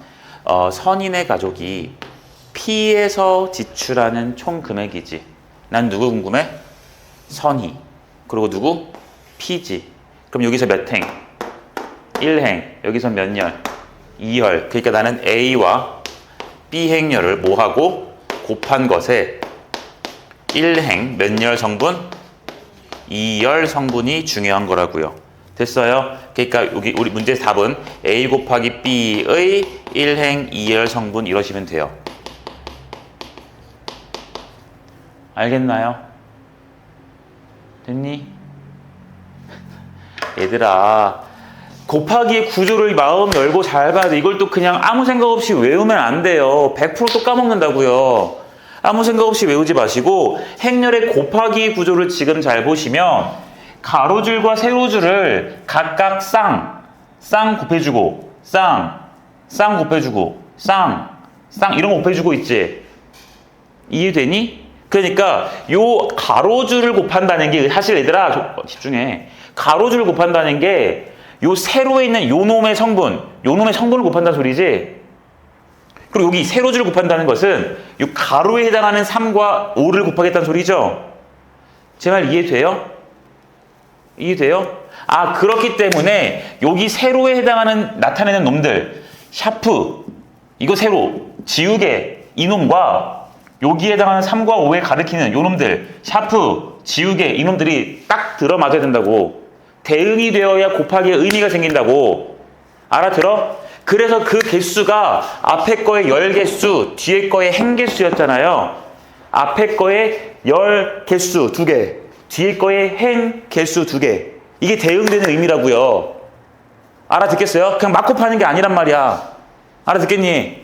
선인의 가족이 P에서 지출하는 총 금액이지. 난 누구 궁금해? 선희. 그리고 누구? P지. 그럼 여기서 몇 행? 1행. 여기서 몇 열? 2열. 그러니까 나는 A와 B 행렬을 뭐하고 곱한 것에 1행 몇 열 성분? 2열 성분이 중요한 거라고요. 됐어요? 그러니까 여기 우리 문제 답은 A 곱하기 B의 1행 2열 성분 이러시면 돼요. 알겠나요? 됐니? 얘들아, 곱하기의 구조를 마음 열고 잘 봐야 돼. 이걸 또 그냥 아무 생각 없이 외우면 안 돼요. 100% 또 까먹는다고요. 아무 생각 없이 외우지 마시고 행렬의 곱하기 구조를 지금 잘 보시면 가로줄과 세로줄을 각각 쌍 곱해주고 쌍 곱해주고 쌍 이런 거 곱해주고 있지. 이해되니? 그러니까 요 가로줄을 곱한다는 게 사실 얘들아 집중해. 가로줄을 곱한다는 게 요 세로에 있는 요 놈의 성분을 곱한다는 소리지. 그리고 여기 세로줄을 곱한다는 것은 요 가로에 해당하는 3과 5를 곱하겠다는 소리죠. 제 말 이해돼요? 아, 그렇기 때문에 여기 세로에 해당하는 나타내는 놈들, 샤프, 이거 세로, 지우개, 이놈과 여기에 해당하는 3과 5에 가리키는 요 놈들, 샤프, 지우개, 이놈들이 딱 들어맞아야 된다고. 대응이 되어야 곱하기의 의미가 생긴다고. 알아들어? 그래서 그 개수가 앞에 거의 열 개수, 뒤에 거의 행 개수였잖아요. 앞에 거의 열 개수 2개, 뒤에 거의 행 개수 2개. 이게 대응되는 의미라고요. 알아듣겠어요? 그냥 막 곱하는 게 아니란 말이야. 알아듣겠니?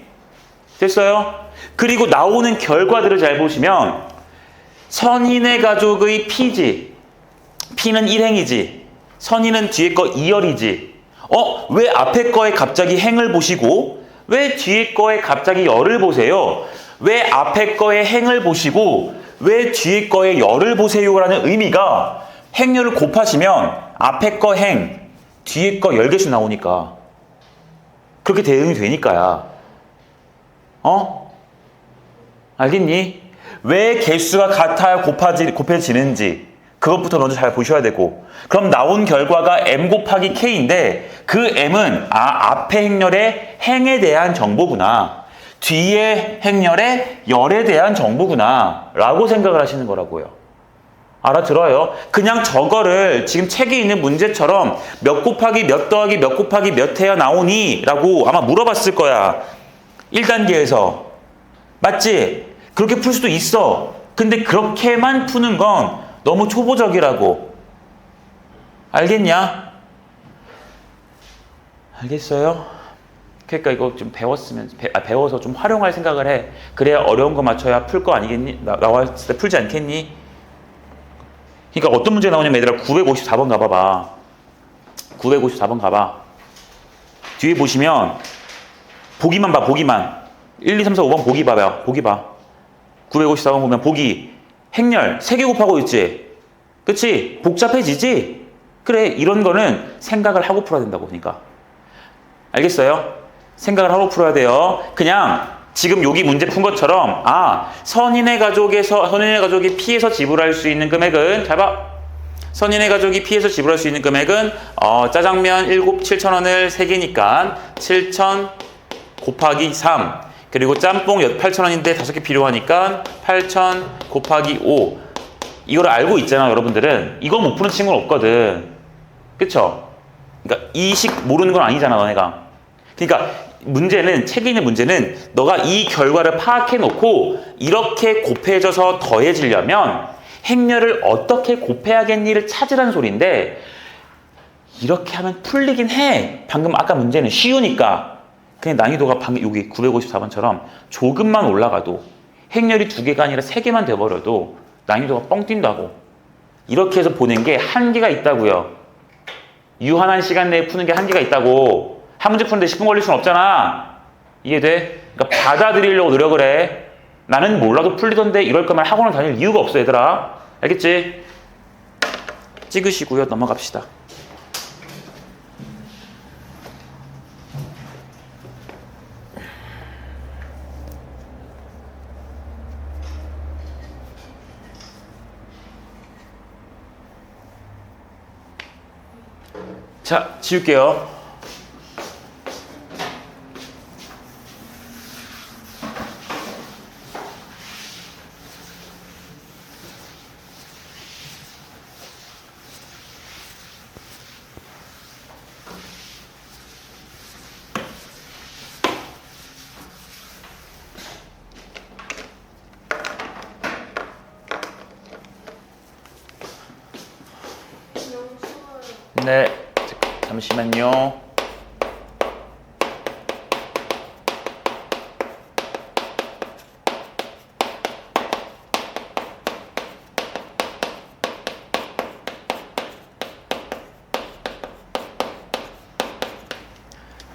됐어요? 그리고 나오는 결과들을 잘 보시면 선인의 가족의 P지. P는 1행이지. 선인은 뒤에 거 2열이지. 왜 앞에 거에 갑자기 행을 보시고 왜 뒤에 거에 갑자기 열을 보세요? 왜 앞에 거에 행을 보시고 왜 뒤에 거에 열을 보세요라는 의미가 행열을 곱하시면 앞에 거 행, 뒤에 거 10개수 나오니까. 그렇게 대응이 되니까야. 알겠니? 왜 개수가 같아야 곱해지는지 그것부터 먼저 잘 보셔야 되고, 그럼 나온 결과가 m 곱하기 k인데 그 m은 앞에 행렬의 행에 대한 정보구나, 뒤에 행렬의 열에 대한 정보구나 라고 생각을 하시는 거라고요. 알아들어요? 그냥 저거를 지금 책에 있는 문제처럼 몇 곱하기 몇 더하기 몇 곱하기 몇 해야 나오니? 라고 아마 물어봤을 거야. 1단계에서. 맞지? 그렇게 풀 수도 있어. 근데 그렇게만 푸는 건 너무 초보적이라고. 알겠냐? 알겠어요? 그러니까 이거 좀 배워서 좀 활용할 생각을 해. 그래야 어려운 거 맞춰야 풀 거 아니겠니? 나왔을 때 풀지 않겠니? 그러니까 어떤 문제 나오냐면 얘들아 954번 가봐봐. 954번 가봐. 뒤에 보시면 보기만 봐. 보기만. 1, 2, 3, 4, 5번 보기 봐봐요. 보기 봐. 954번 보면 보기. 행렬 3개 곱하고 있지. 그치? 복잡해지지? 그래, 이런 거는 생각을 하고 풀어야 된다고. 그러니까 알겠어요? 생각을 하고 풀어야 돼요. 그냥 지금 여기 문제 푼 것처럼 선인의 가족이 피해서 지불할 수 있는 금액은 잘 봐. 선인의 가족이 피해서 지불할 수 있는 금액은 짜장면 7,000원을 3개니까 7,000 곱하기 3, 그리고 짬뽕 8,000원인데 5개 필요하니까 8,000 곱하기 5. 이걸 알고 있잖아. 여러분들은 이거 못 푸는 친구는 없거든. 그쵸? 그러니까 이 식 모르는 건 아니잖아, 너네가. 그러니까 문제는, 책에 있는 문제는 너가 이 결과를 파악해 놓고 이렇게 곱해져서 더해지려면 행렬을 어떻게 곱해야겠니를 찾으라는 소리인데, 이렇게 하면 풀리긴 해. 방금 아까 문제는 쉬우니까. 그냥 난이도가 방금 여기 954번처럼 조금만 올라가도, 행렬이 2개가 아니라 3개만 돼버려도 난이도가 뻥 뛴다고. 이렇게 해서 보는 게 한계가 있다고요. 유한한 시간 내에 푸는 게 한계가 있다고. 한 문제 푸는데 10분 걸릴 순 없잖아. 이해돼? 그러니까 받아들이려고 노력을 해. 나는 몰라도 풀리던데 이럴 거면 학원을 다닐 이유가 없어, 얘들아. 알겠지? 찍으시고요. 넘어갑시다. 자, 지울게요. 네, 잠시만요.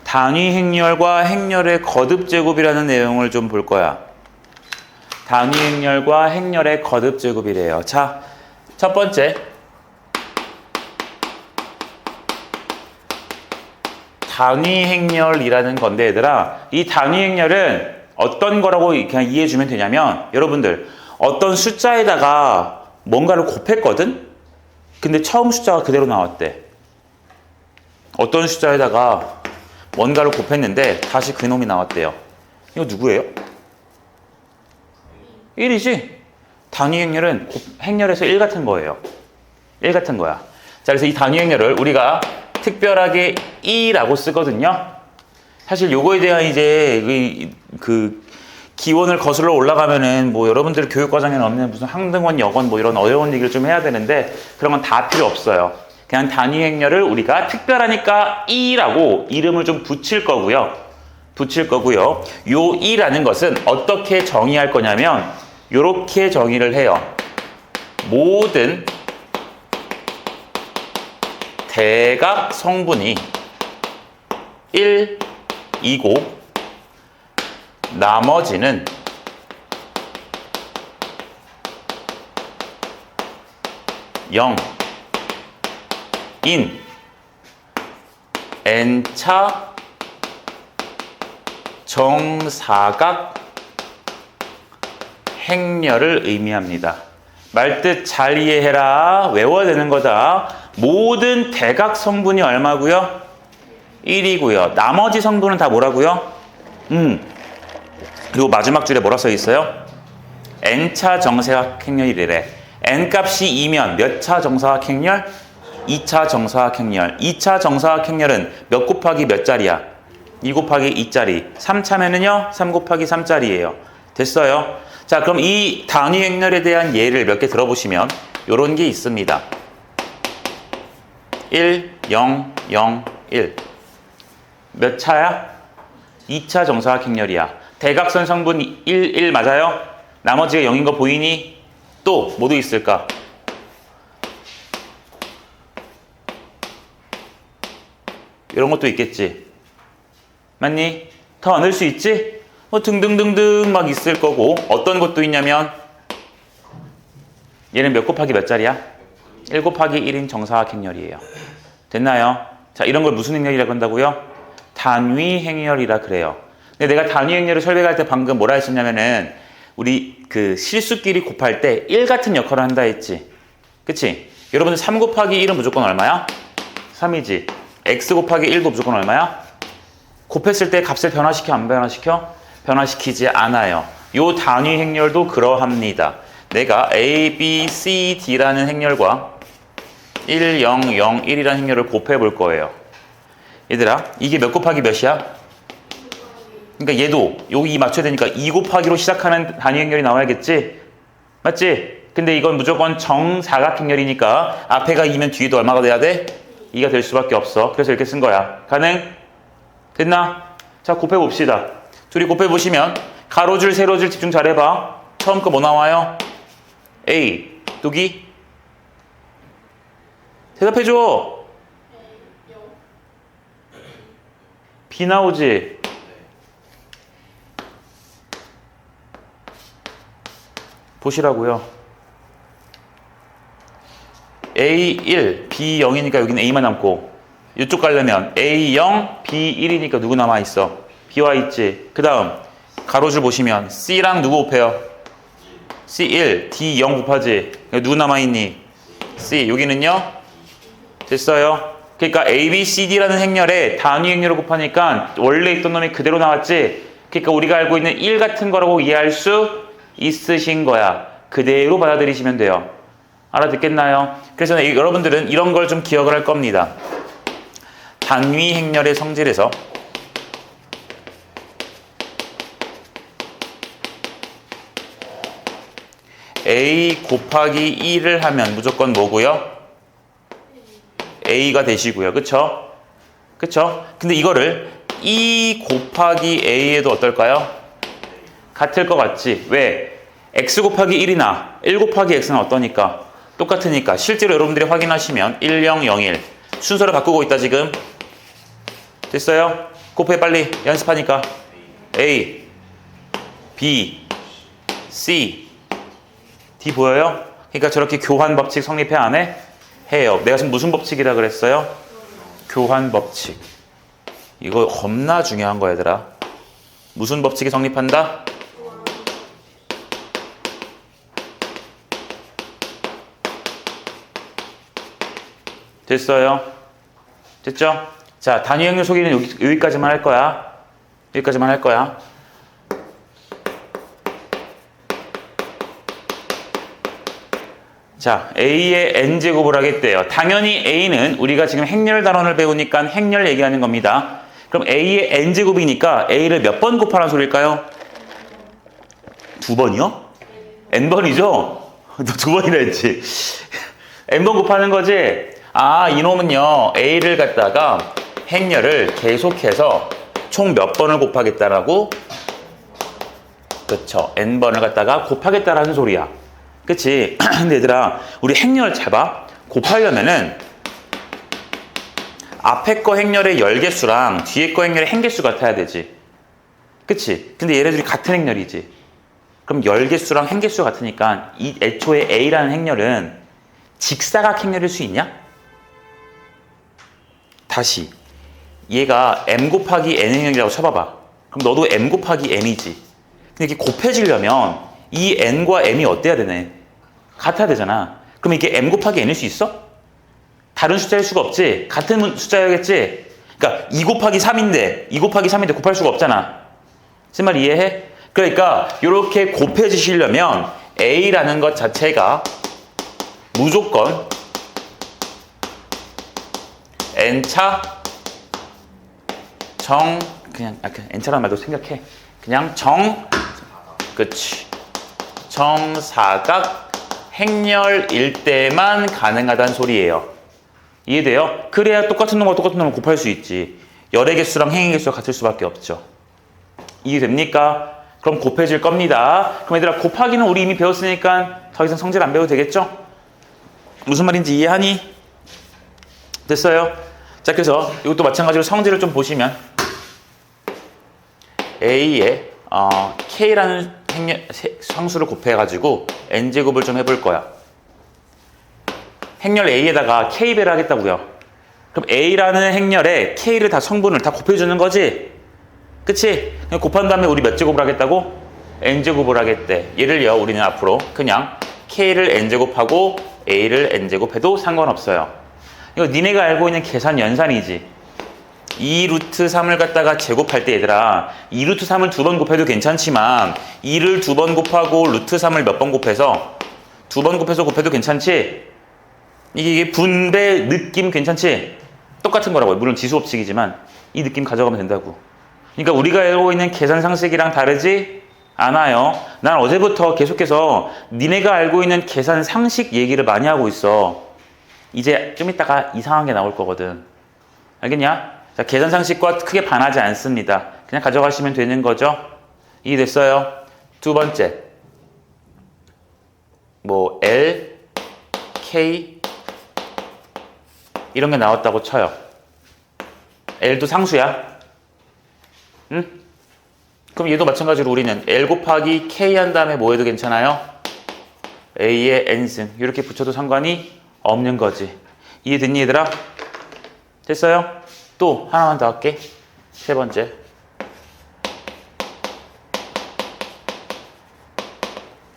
단위 행렬과 행렬의 거듭 제곱이라는 내용을 좀 볼 거야. 단위 행렬과 행렬의 거듭 제곱이래요. 자, 첫 번째. 단위 행렬이라는 건데, 얘들아, 이 단위 행렬은 어떤 거라고 그냥 이해해 주면 되냐면, 여러분들 어떤 숫자에다가 뭔가를 곱했거든? 근데 처음 숫자가 그대로 나왔대. 어떤 숫자에다가 뭔가를 곱했는데 다시 그놈이 나왔대요. 이거 누구예요? 1이지? 단위 행렬은 행렬에서 1 같은 거예요. 1 같은 거야. 자, 그래서 이 단위 행렬을 우리가 특별하게 2라고 쓰거든요. 사실 요거에 대한 이제 그 기원을 거슬러 올라가면은 뭐 여러분들 교육과정에는 없는 무슨 항등원, 역원 뭐 이런 어려운 얘기를 좀 해야 되는데, 그런 건 다 필요 없어요. 그냥 단위 행렬을 우리가 특별하니까 2라고 이름을 좀 붙일 거고요. 요 2라는 것은 어떻게 정의할 거냐면 요렇게 정의를 해요. 모든 대각 성분이 1, 2고 나머지는 0 인 n차 정사각 행렬을 의미합니다. 말뜻 잘 이해해라. 외워야 되는 거다. 모든 대각 성분이 얼마고요? 1이고요. 나머지 성분은 다 뭐라고요? 그리고 마지막 줄에 뭐라 써 있어요? n차 정사각 행렬이래. n값이 2면 몇 차 정사각 행렬? 2차 정사각 행렬. 2차 정사각 행렬은 몇 곱하기 몇 짜리야? 2 곱하기 2짜리. 3차면은요? 3 곱하기 3짜리예요. 됐어요? 자, 그럼 이 단위 행렬에 대한 예를 몇 개 들어보시면 요런 게 있습니다. 1, 0, 0, 1. 몇 차야? 2차 정사각 행렬이야. 대각선 성분 1, 1 맞아요? 나머지가 0인 거 보이니? 또 뭐도 있을까? 이런 것도 있겠지. 맞니? 더 넣을 수 있지? 뭐 등등등등 막 있을 거고 어떤 것도 있냐면 얘는 몇 곱하기 몇 자리야? 1 곱하기 1인 정사각 행렬이에요. 됐나요? 자, 이런 걸 무슨 행렬이라고 한다고요? 단위 행렬이라 그래요. 근데 내가 단위 행렬을 설명할 때 방금 뭐라 했었냐면은 우리 그 실수끼리 곱할 때 1 같은 역할을 한다 했지. 그치? 여러분들 3 곱하기 1은 무조건 얼마야? 3이지. x 곱하기 1도 무조건 얼마야? 곱했을 때 값을 변화시켜 안 변화시켜? 변화시키지 않아요. 요 단위 행렬도 그러합니다. 내가 a, b, c, d라는 행렬과 1, 0, 0, 1이라는 행렬을 곱해 볼 거예요. 얘들아, 이게 몇 곱하기 몇이야? 그러니까 얘도 여기 맞춰야 되니까 2 곱하기로 시작하는 단위 행렬이 나와야겠지? 맞지? 근데 이건 무조건 정사각 행렬이니까 앞에가 2면 뒤에도 얼마가 돼야 돼? 2가 될 수밖에 없어. 그래서 이렇게 쓴 거야. 가능? 됐나? 자, 곱해 봅시다. 둘이 곱해 보시면 가로줄, 세로줄 집중 잘 해봐. 처음 거 뭐 나와요? A, 누기? 대답해줘. B 나오지? 보시라고요. A1, B0이니까 여기는 A만 남고 이쪽 가려면 A0, B1이니까 누구 남아있어? B와 있지. 그 다음 가로줄 보시면 C랑 누구 곱해요? C1, D0 곱하지. 누구 남아있니? C. 여기는요? 됐어요? 그러니까 A, B, C, D라는 행렬에 단위 행렬을 곱하니까 원래 있던 놈이 그대로 나왔지. 그러니까 우리가 알고 있는 1 같은 거라고 이해할 수 있으신 거야. 그대로 받아들이시면 돼요. 알아듣겠나요? 그래서 여러분들은 이런 걸 좀 기억을 할 겁니다. 단위 행렬의 성질에서 A 곱하기 2를 하면 무조건 뭐고요? A가 되시고요. 그쵸? 그쵸? 근데 이거를 2 곱하기 A에도 어떨까요? 같을 것 같지? 왜? X 곱하기 1이나 1 곱하기 X는 어떠니까? 똑같으니까. 실제로 여러분들이 확인하시면 1, 0, 0, 1 순서를 바꾸고 있다 지금. 됐어요? 곱해 빨리 연습하니까. A, B, C, D 보여요? 그러니까 저렇게 교환 법칙 성립해 안 해? 해요. 내가 지금 무슨 법칙이라 그랬어요? 교환 법칙. 이거 겁나 중요한 거 얘들아. 무슨 법칙이 성립한다? 됐어요? 됐죠? 자, 단위 행렬 소개는 여기까지만 할 거야. 여기까지만 할 거야. 자, A의 N제곱을 하겠대요. 당연히 A는 우리가 지금 행렬 단원을 배우니까 행렬 얘기하는 겁니다. 그럼 A의 N제곱이니까 A를 몇 번 곱하라는 소리일까요? 2번이요? N번이죠? 너 2번이라 했지. N번 곱하는 거지? 아, 이놈은요, A를 갖다가 행렬을 계속해서 총 몇 번을 곱하겠다라고? 그쵸. N번을 갖다가 곱하겠다라는 소리야. 그치? 근데 얘들아, 우리 행렬 잘 봐. 곱하려면은 앞에 거 행렬의 열 개수랑 뒤에 거 행렬의 행 개수 같아야 되지. 그치? 근데 얘네들이 같은 행렬이지. 그럼 열 개수랑 행 개수 같으니까 이 애초에 A라는 행렬은 직사각 행렬일 수 있냐? 다시 얘가 M 곱하기 N 행렬이라고 쳐봐봐. 그럼 너도 M 곱하기 M이지. 근데 이게 곱해지려면 이 N과 M이 어때야 되네? 같아야 되잖아. 그럼 이게 M 곱하기 N일 수 있어? 다른 숫자일 수가 없지. 같은 숫자여야겠지. 그러니까 2 곱하기 3인데 2 곱하기 3인데 곱할 수가 없잖아. 무슨 말 이해해? 그러니까 이렇게 곱해지시려면 A라는 것 자체가 무조건 N차 그냥 N차라는 말도 생각해. 그냥 그치. 정사각 행렬일 때만 가능하다는 소리예요. 이해돼요? 그래야 똑같은 놈과 똑같은 놈을 곱할 수 있지. 열의 개수랑 행의 개수가 같을 수밖에 없죠. 이해됩니까? 그럼 곱해질 겁니다. 그럼 얘들아, 곱하기는 우리 이미 배웠으니까 더 이상 성질 안 배워도 되겠죠? 무슨 말인지 이해하니? 됐어요? 자, 그래서 이것도 마찬가지로 성질을 좀 보시면 A에 K라는 상수를 곱해가지고 N제곱을 좀 해볼 거야. 행렬 A에다가 K배를 하겠다고요. 그럼 A라는 행렬에 K를 다 성분을 다 곱해주는 거지? 그치? 그냥 곱한 다음에 우리 몇 제곱을 하겠다고? N제곱을 하겠대. 예를요, 우리는 앞으로 그냥 K를 N제곱하고 A를 N제곱해도 상관없어요. 이거 니네가 알고 있는 계산 연산이지. 2 루트 3을 갖다가 제곱할 때 얘들아 2 루트 3을 2번 곱해도 괜찮지만 2를 2번 곱하고 루트 3을 몇 번 곱해서 2번 곱해서 곱해도 괜찮지? 이게 분배 느낌 괜찮지? 똑같은 거라고요. 물론 지수법칙이지만 이 느낌 가져가면 된다고. 그러니까 우리가 알고 있는 계산 상식이랑 다르지 않아요. 난 어제부터 계속해서 니네가 알고 있는 계산 상식 얘기를 많이 하고 있어. 이제 좀 이따가 이상한 게 나올 거거든. 알겠냐? 자, 계산 상식과 크게 반하지 않습니다. 그냥 가져가시면 되는 거죠. 이해됐어요? 두 번째. 뭐 L, K 이런 게 나왔다고 쳐요. L도 상수야. 응? 그럼 얘도 마찬가지로 우리는 L 곱하기 K 한 다음에 뭐 해도 괜찮아요? A의 N승 이렇게 붙여도 상관이 없는 거지. 이해됐니 얘들아? 됐어요? 또 하나만 더 할게. 세 번째.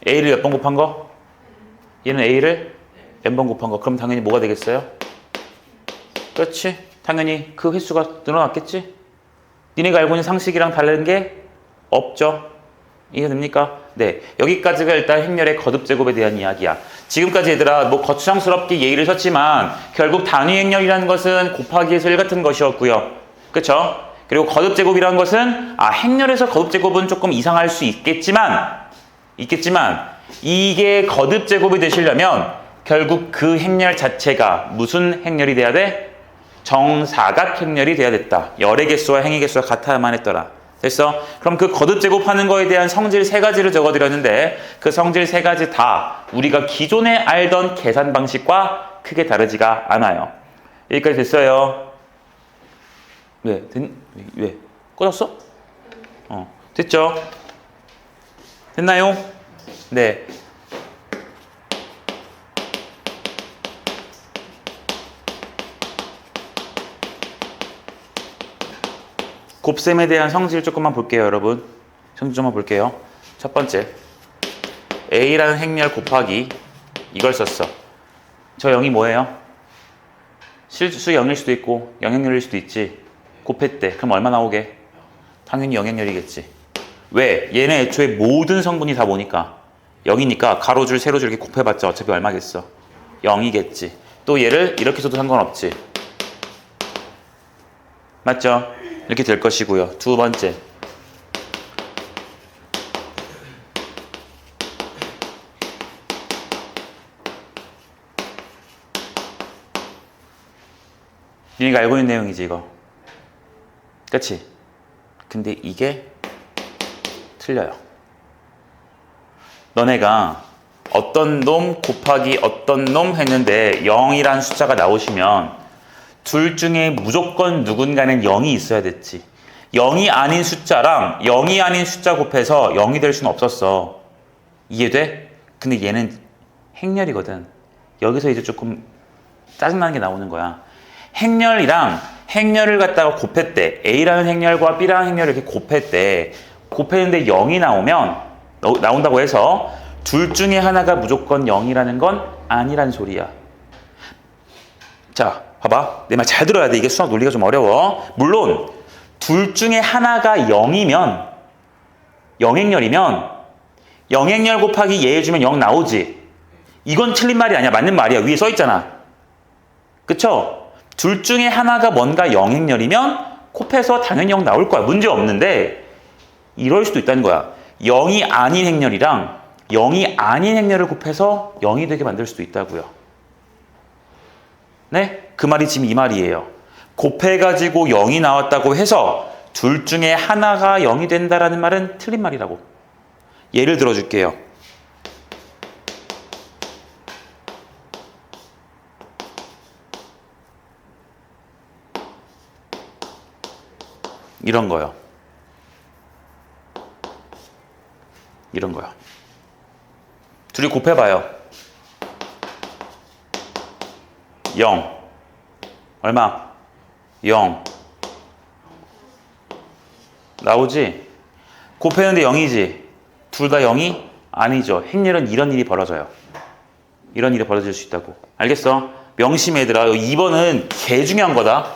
A를 몇 번 곱한 거? 얘는 A를 N번 곱한 거. 그럼 당연히 뭐가 되겠어요? 그렇지. 당연히 그 횟수가 늘어났겠지? 니네가 알고 있는 상식이랑 다른 게 없죠? 이해됩니까? 네. 여기까지가 일단 행렬의 거듭제곱에 대한 이야기야. 지금까지 얘들아 뭐 거추장스럽게 예의를 썼지만 결국 단위 행렬이라는 것은 곱하기에서 1 같은 것이었고요. 그쵸? 그리고 거듭제곱이라는 것은 행렬에서 거듭제곱은 조금 이상할 수 있겠지만 이게 거듭제곱이 되시려면 결국 그 행렬 자체가 무슨 행렬이 돼야 돼? 정사각 행렬이 돼야 됐다. 열의 개수와 행의 개수가 같아야만 했더라. 됐어? 그럼 그 거듭 제곱하는 거에 대한 성질 3가지를 적어드렸는데 그 성질 3가지 다 우리가 기존에 알던 계산 방식과 크게 다르지가 않아요. 여기까지 됐어요. 왜? 왜? 꺼졌어? 됐죠? 됐나요? 네. 곱셈에 대한 성질 조금만 볼게요, 여러분. 성질 좀만 볼게요. 첫 번째, A라는 행렬 곱하기 이걸 썼어. 저 0이 뭐예요? 실수 0일 수도 있고 영행렬일 수도 있지. 곱했대. 그럼 얼마 나오게? 당연히 영행렬이겠지. 왜? 얘는 애초에 모든 성분이 다 뭐니까? 0이니까 가로줄, 세로줄 이렇게 곱해봤자 어차피 얼마겠어? 0이겠지. 또 얘를 이렇게 써도 상관없지. 맞죠? 이렇게 될 것이고요. 두 번째. 니가 알고 있는 내용이지 이거. 그치? 근데 이게 틀려요. 너네가 어떤 놈 곱하기 어떤 놈 했는데 0이란 숫자가 나오시면 둘 중에 무조건 누군가는 0이 있어야 됐지. 0이 아닌 숫자랑 0이 아닌 숫자 곱해서 0이 될 수는 없었어. 이해돼? 근데 얘는 행렬이거든. 여기서 이제 조금 짜증나는 게 나오는 거야. 행렬이랑 행렬을 갖다가 곱했대. A라는 행렬과 B라는 행렬을 이렇게 곱했대. 곱했는데 0이 나온다고 해서 둘 중에 하나가 무조건 0이라는 건 아니란 소리야. 자, 봐봐. 내 말 잘 들어야 돼. 이게 수학 논리가 좀 어려워. 물론 둘 중에 하나가 0이면 0행렬이면 0행렬 곱하기 얘 해주면 0 나오지. 이건 틀린 말이 아니야. 맞는 말이야. 위에 써 있잖아. 그쵸? 둘 중에 하나가 뭔가 0행렬이면 곱해서 당연히 0 나올 거야. 문제 없는데 이럴 수도 있다는 거야. 0이 아닌 행렬이랑 0이 아닌 행렬을 곱해서 0이 되게 만들 수도 있다고요. 네? 그 말이 지금 이 말이에요. 곱해가지고 0이 나왔다고 해서 둘 중에 하나가 0이 된다라는 말은 틀린 말이라고. 예를 들어줄게요. 이런 거요. 이런 거요. 둘이 곱해봐요. 0. 얼마? 0. 나오지? 곱했는데 0이지? 둘 다 0이? 아니죠. 행렬은 이런 일이 벌어져요. 이런 일이 벌어질 수 있다고. 알겠어? 명심해 얘들아. 2번은 개 중요한 거다.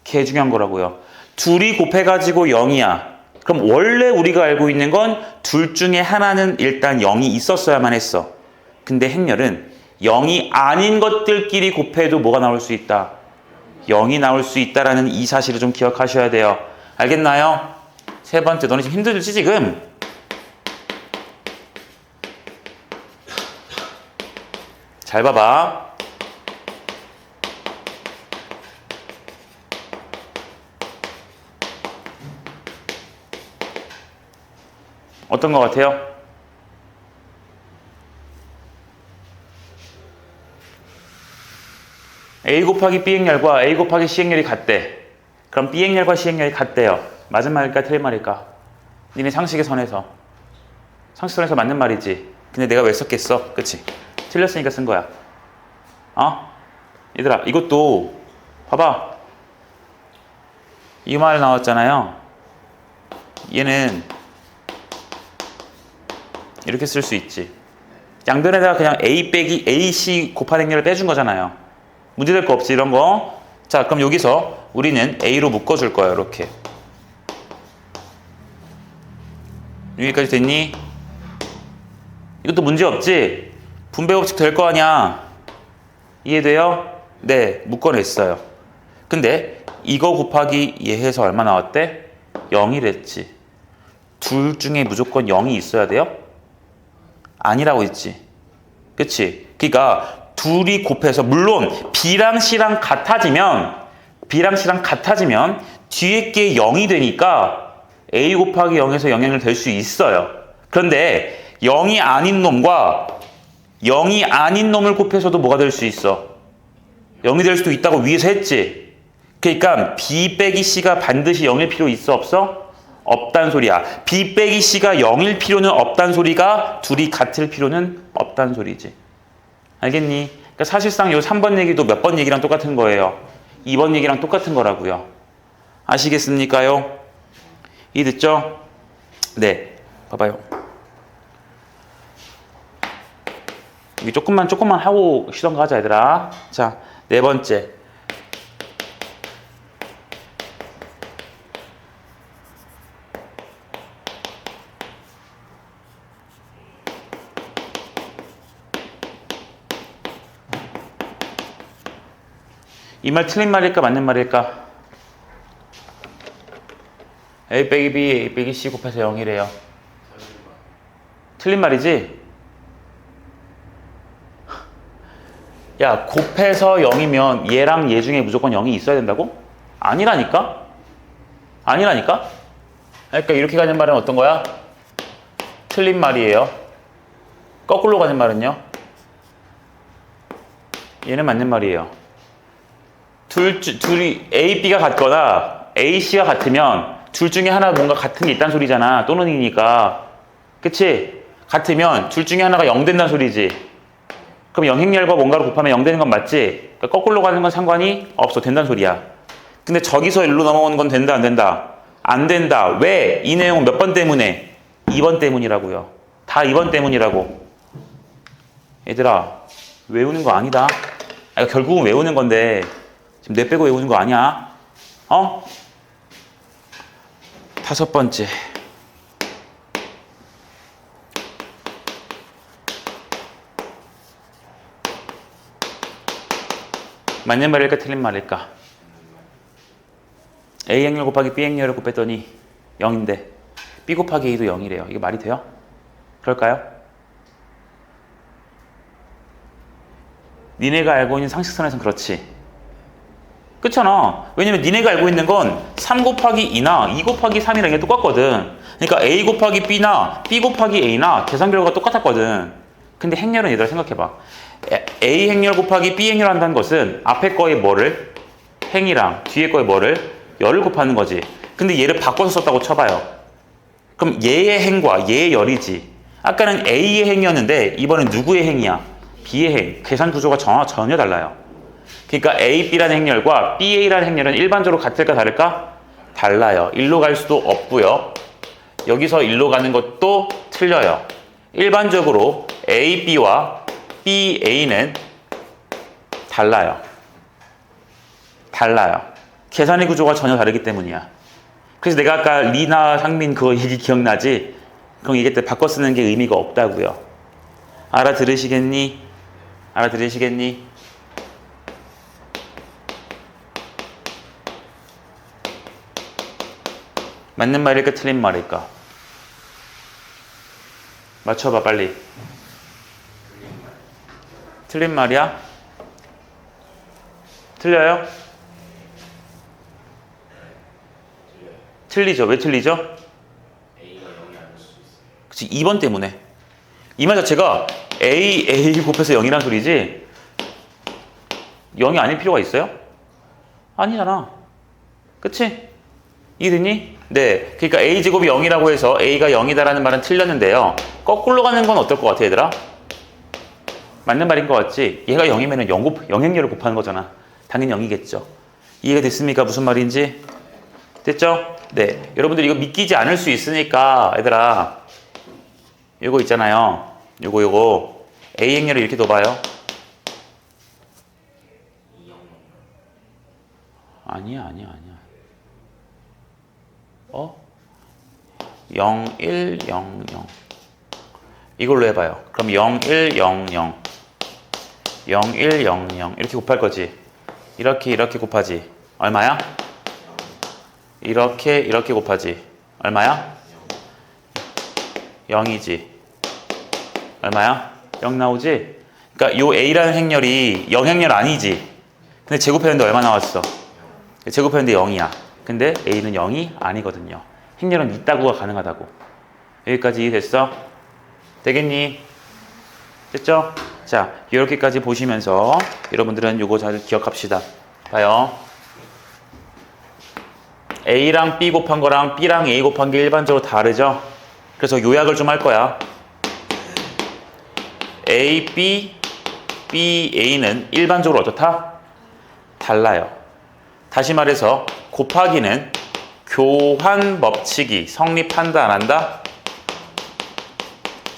개 중요한 거라고요. 둘이 곱해가지고 0이야. 그럼 원래 우리가 알고 있는 건 둘 중에 하나는 일단 0이 있었어야만 했어. 근데 행렬은 0이 아닌 것들끼리 곱해도 뭐가 나올 수 있다? 0이 나올 수 있다라는 이 사실을 좀 기억하셔야 돼요. 알겠나요? 세 번째, 너네 지금 힘들지 지금? 잘 봐봐. 어떤 것 같아요? A 곱하기 B 행렬과 A 곱하기 C 행렬이 같대. 그럼 B 행렬과 C 행렬이 같대요. 맞은 말일까 틀린 말일까? 니네 상식의 선에서. 상식선에서 맞는 말이지. 근데 내가 왜 썼겠어? 그치? 틀렸으니까 쓴 거야. 어? 얘들아 이것도 봐봐. 이 말 나왔잖아요. 얘는 이렇게 쓸 수 있지. 양변에다가 그냥 A 빼기 AC 곱한 행렬을 빼준 거잖아요. 문제될 거 없지 이런 거. 자 그럼 여기서 우리는 A로 묶어줄 거예요. 이렇게. 여기까지 됐니? 이것도 문제 없지? 분배 법칙 될 거 아니야. 이해돼요? 네, 묶어냈어요. 근데 이거 곱하기 얘 해서 얼마 나왔대? 0이랬지. 둘 중에 무조건 0이 있어야 돼요? 아니라고 했지. 그치? 그러니까 둘이 곱해서 물론 B랑 C랑 같아지면 뒤에 게 0이 되니까 A 곱하기 0에서 영향을 될 수 있어요. 그런데 0이 아닌 놈과 0이 아닌 놈을 곱해서도 뭐가 될 수 있어? 0이 될 수도 있다고 위에서 했지. 그러니까 B 빼기 C가 반드시 0일 필요 있어 없어? 없단 소리야. B 빼기 C가 0일 필요는 없단 소리가 둘이 같을 필요는 없단 소리지. 알겠니? 그러니까 사실상 요 3번 얘기도 몇 번 얘기랑 똑같은 거예요. 2번 얘기랑 똑같은 거라고요. 아시겠습니까요? 이해됐죠? 네. 봐봐요. 여기 조금만 하고 쉬던가 하자 얘들아. 자, 네 번째. 이 말 틀린 말일까 맞는 말일까? A 빼기 B, A 빼기 C 곱해서 0이래요. 틀린 말이지? 야, 곱해서 0이면 얘랑 얘 중에 무조건 0이 있어야 된다고? 아니라니까? 아니라니까? 그러니까 이렇게 가는 말은 어떤 거야? 틀린 말이에요. 거꾸로 가는 말은요? 얘는 맞는 말이에요. 둘이 A, B가 같거나 A, C가 같으면 둘 중에 하나 뭔가 같은 게 있다는 소리잖아. 또는 이니까. 그치? 같으면 둘 중에 하나가 0 된다는 소리지. 그럼 영행렬과 뭔가를 곱하면 0 되는 건 맞지? 그러니까 거꾸로 가는 건 상관이 없어. 된다는 소리야. 근데 저기서 일로 넘어오는 건 된다 안 된다? 안 된다. 왜? 이 내용은 몇 번 때문에? 2번 때문이라고요. 다 2번 때문이라고. 얘들아 외우는 거 아니다. 그러니까 결국은 외우는 건데 지금 뇌 빼고 외우는 거 아니야. 어? 다섯 번째. 맞는 말일까 틀린 말일까? A 행렬 곱하기 B 행렬을 곱했더니 0인데 B 곱하기 A도 0이래요. 이게 말이 돼요? 그럴까요? 니네가 알고 있는 상식선에서는 그렇지. 그렇잖아. 왜냐면 니네가 알고 있는 건 3 곱하기 2나 2 곱하기 3이랑 게 똑같거든. 그러니까 A 곱하기 B나 B 곱하기 A나 계산 결과가 똑같았거든. 근데 행렬은 얘들아 생각해봐. A 행렬 곱하기 B 행렬 한다는 것은 앞에 거에 뭐를? 행이랑 뒤에 거에 뭐를? 열을 곱하는 거지. 근데 얘를 바꿔서 썼다고 쳐봐요. 그럼 얘의 행과 얘의 열이지. 아까는 A의 행이었는데 이번엔 누구의 행이야? B의 행. 계산 구조가 전혀 달라요. 그러니까 A, B라는 행열과 B, A라는 행열은 일반적으로 같을까 다를까? 달라요. 일로 갈 수도 없고요. 여기서 일로 가는 것도 틀려요. 일반적으로 A, B와 B, A는 달라요. 달라요. 계산의 구조가 전혀 다르기 때문이야. 그래서 내가 아까 리나, 상민 그거 얘기 기억나지? 그럼 이게 때 바꿔 쓰는 게 의미가 없다고요. 알아들으시겠니? 알아들으시겠니? 맞는 말일까 틀린 말일까? 맞춰봐 빨리. 틀린 말이야? 틀려요? 틀리죠. 왜 틀리죠? A가 0이 아닐 수도 있어요. 그치, 2번 때문에. 이 말 자체가 A 곱해서 0이란 소리지 0이 아닐 필요가 있어요? 아니잖아. 그치? 이해됐니? 네. 그러니까 A제곱이 0이라고 해서 A가 0이다라는 말은 틀렸는데요. 거꾸로 가는 건 어떨 것 같아, 얘들아? 맞는 말인 것 같지? 얘가 0이면 0행렬을 곱하는 거잖아. 당연히 0이겠죠. 이해가 됐습니까? 무슨 말인지? 됐죠? 네. 여러분들 이거 믿기지 않을 수 있으니까 얘들아 요거 있잖아요. 요거 A행렬을 이렇게 둬봐요. 아니야. 0, 1, 0, 0 이걸로 해봐요. 그럼 0, 1, 0, 0 0, 1, 0, 0 이렇게 곱할 거지. 이렇게 곱하지. 얼마야? 이렇게 곱하지. 얼마야? 0이지. 얼마야? 0 나오지? 그러니까 요 A라는 행렬이 0행렬 아니지. 근데 제곱했는데 얼마 나왔어? 제곱했는데 0이야. 근데 A는 0이 아니거든요. 행렬은 있다고가 가능하다고. 여기까지 이해됐어? 되겠니? 됐죠? 자, 이렇게까지 보시면서 여러분들은 요거 잘 기억합시다. 봐요. A랑 B 곱한 거랑 B랑 A 곱한 게 일반적으로 다르죠? 그래서 요약을 좀 할 거야. A, B, B, A는 일반적으로 어떻다? 달라요. 다시 말해서 곱하기는 교환 법칙이 성립한다 안 한다?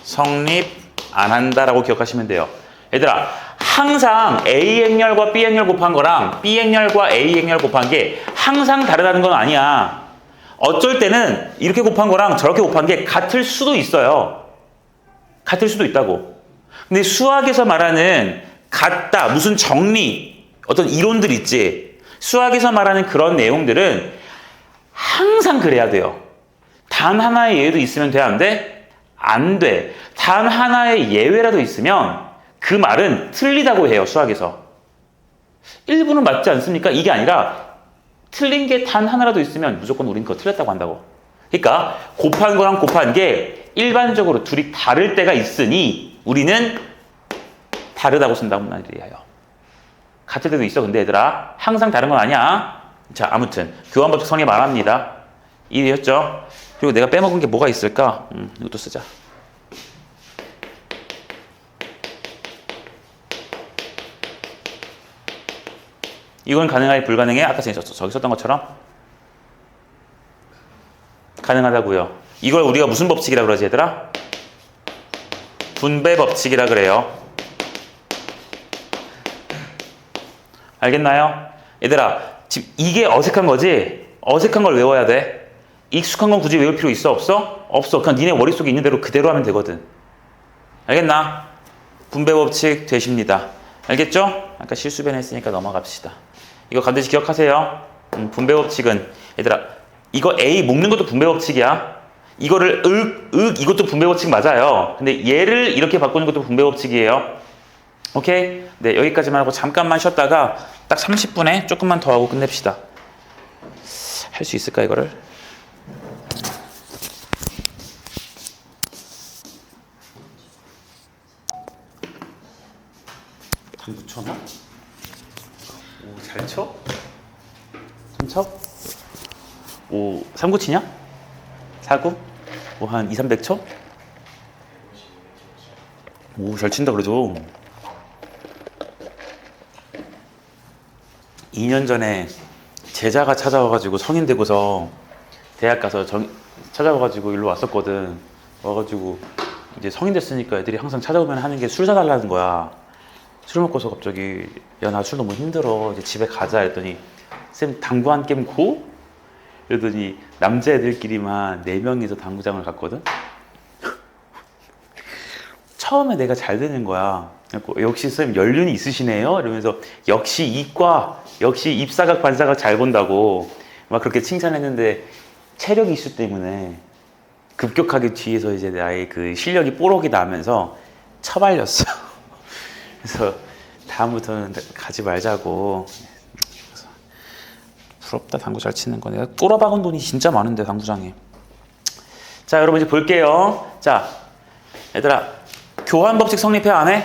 성립 안 한다라고 기억하시면 돼요. 얘들아 항상 A행렬과 B행렬 곱한 거랑 B행렬과 A행렬 곱한 게 항상 다르다는 건 아니야. 어쩔 때는 이렇게 곱한 거랑 저렇게 곱한 게 같을 수도 있어요. 같을 수도 있다고. 근데 수학에서 말하는 같다, 무슨 정리, 어떤 이론들 있지. 수학에서 말하는 그런 내용들은 항상 그래야 돼요. 단 하나의 예외도 있으면 돼, 안 돼? 안 돼. 단 하나의 예외라도 있으면 그 말은 틀리다고 해요, 수학에서. 일부는 맞지 않습니까? 이게 아니라 틀린 게 단 하나라도 있으면 무조건 우린 그거 틀렸다고 한다고. 그러니까 곱한 거랑 곱한 게 일반적으로 둘이 다를 때가 있으니 우리는 다르다고 쓴다고 말이에요. 같을 때도 있어. 근데 얘들아 항상 다른 건 아니야. 자, 아무튼 교환법칙 성립 안 합니다. 이해했죠? 그리고 내가 빼먹은 게 뭐가 있을까? 이것도 쓰자. 이건 가능해, 불가능해? 아까 전에 저기 썼던 것처럼 가능하다고요. 이걸 우리가 무슨 법칙이라 그러지, 얘들아? 분배 법칙이라 그래요. 알겠나요? 얘들아, 지금 이게 어색한 거지? 어색한 걸 외워야 돼. 익숙한 건 굳이 외울 필요 있어? 없어? 없어. 그냥 니네 머릿속에 있는 대로 그대로 하면 되거든. 알겠나? 분배 법칙 되십니다. 알겠죠? 아까 실수 변했으니까 넘어갑시다. 이거 반드시 기억하세요. 분배 법칙은 얘들아 이거 A 묶는 것도 분배 법칙이야. 이거를 이것도 분배 법칙 맞아요. 근데 얘를 이렇게 바꾸는 것도 분배 법칙이에요. 오케이? 네, 여기까지만 하고 잠깐만 쉬었다가 딱 30분에 조금만 더 하고 끝냅시다. 할 수 있을까 이거를? 단 붙여놔? 오, 잘 쳐? 좀 쳐? 오, 3구 치냐? 4구? 뭐 한 2, 300초? 오, 잘 친다 그래도. 2년 전에 제자가 찾아와가지고 성인 되고서 대학 가서 찾아와가지고 일로 왔었거든. 와가지고 이제 성인 됐으니까 애들이 항상 찾아오면 하는 게 술 사달라는 거야. 술 먹고서 갑자기 야, 나 술 너무 힘들어. 이제 집에 가자 했더니 쌤 당구 한 게임 고? 그러더니 남자애들끼리만 4명이서 당구장을 갔거든. 처음에 내가 잘 되는 거야. 그래갖고 역시 쌤 연륜이 있으시네요. 이러면서 역시 이과, 역시 입사각 반사각 잘 본다고 막 그렇게 칭찬했는데 체력 이슈 때문에 급격하게 뒤에서 이제 나의 그 실력이 뽀록이 나면서 처발렸어. 그래서 다음부터는 가지 말자고. 그래서 부럽다. 당구 잘 치는 거. 내가 꼬라박은 돈이 진짜 많은데 당구장에. 자, 여러분 이제 볼게요. 자, 얘들아 교환 법칙 성립해 안 해?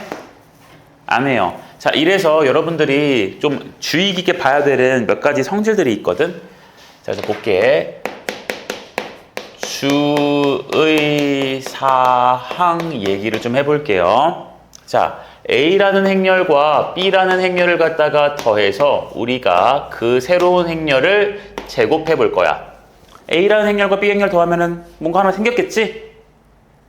안 해요. 자, 이래서 여러분들이 좀 주의 깊게 봐야 되는 몇 가지 성질들이 있거든. 자, 그래서 볼게. 주의 사항 얘기를 좀 해볼게요. 자, A라는 행렬과 B라는 행렬을 갖다가 더해서 우리가 그 새로운 행렬을 제곱해 볼 거야. A라는 행렬과 B 행렬 더하면은 뭔가 하나 생겼겠지?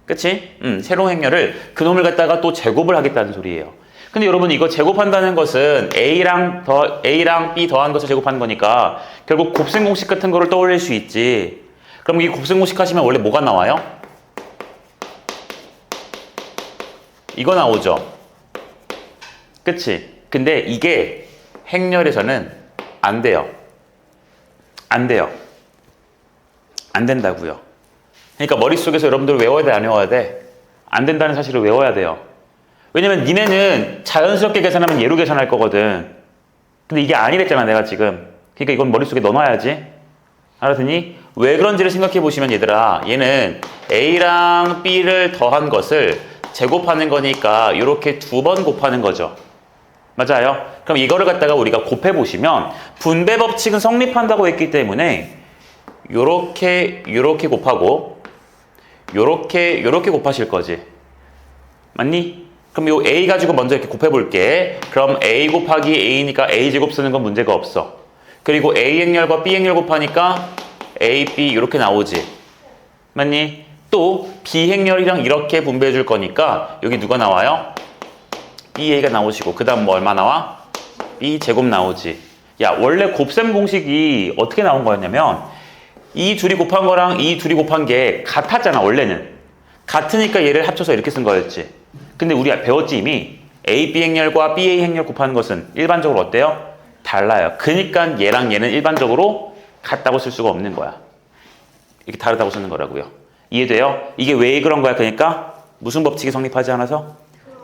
그치? 새로운 행렬을 그놈을 갖다가 또 제곱을 하겠다는 소리예요. 근데 여러분 이거 제곱한다는 것은 A랑 B 더한 것을 제곱하는 거니까 결국 곱셈 공식 같은 거를 떠올릴 수 있지. 그럼 이 곱셈 공식 하시면 원래 뭐가 나와요? 이거 나오죠. 그치? 근데 이게 행렬에서는 안 돼요. 안 돼요. 안 된다고요. 그러니까 머릿속에서 여러분들 외워야 돼, 안 외워야 돼? 안 된다는 사실을 외워야 돼요. 왜냐면 니네는 자연스럽게 계산하면 얘로 계산할 거거든. 근데 이게 아니랬잖아, 내가 지금. 그러니까 이건 머릿속에 넣어놔야지. 알았더니 왜 그런지를 생각해 보시면 얘들아, 얘는 A랑 B를 더한 것을 제곱하는 거니까 이렇게 2번 곱하는 거죠. 맞아요? 그럼 이거를 갖다가 우리가 곱해 보시면 분배 법칙은 성립한다고 했기 때문에 요렇게 곱하고 요렇게 곱하실 거지. 맞니? 그럼 요 A 가지고 먼저 이렇게 곱해 볼게. 그럼 A 곱하기 A니까 A 제곱 쓰는 건 문제가 없어. 그리고 A 행렬과 B 행렬 곱하니까 A, B 이렇게 나오지. 맞니? 또 B 행렬이랑 이렇게 분배해 줄 거니까 여기 누가 나와요? BA가 나오시고 그 다음 뭐 얼마 나와? B 제곱 나오지. 야, 원래 곱셈 공식이 어떻게 나온 거였냐면 이 둘이 곱한 거랑 이 둘이 곱한 게 같았잖아. 원래는 같으니까 얘를 합쳐서 이렇게 쓴 거였지. 근데 우리가 배웠지 이미 A, B 행렬과 BA 행렬 곱하는 것은 일반적으로 어때요? 달라요. 그러니까 얘랑 얘는 일반적으로 같다고 쓸 수가 없는 거야. 이렇게 다르다고 쓰는 거라고요. 이해돼요? 이게 왜 그런 거야? 그러니까 무슨 법칙이 성립하지 않아서?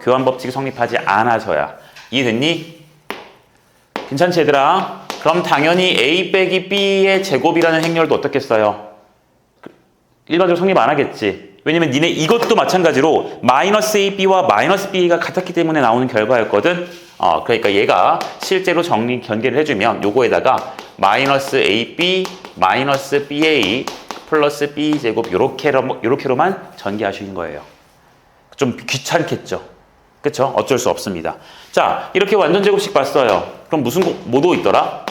교환 법칙이 성립하지 않아서야. 이해됐니? 괜찮지 얘들아? 그럼 당연히 A 빼기 B의 제곱이라는 행렬도 어떻겠어요? 일반적으로 성립 안 하겠지. 왜냐면 니네 이것도 마찬가지로 마이너스 AB와 마이너스 B가 같았기 때문에 나오는 결과였거든. 그러니까 얘가 실제로 전개를 해주면 요거에다가 마이너스 AB 마이너스 BA 플러스 B제곱 요렇게로만 전개하시는 거예요. 좀 귀찮겠죠. 그쵸? 어쩔 수 없습니다. 자, 이렇게 완전 제곱식 봤어요. 그럼 무슨 뭐도 있더라?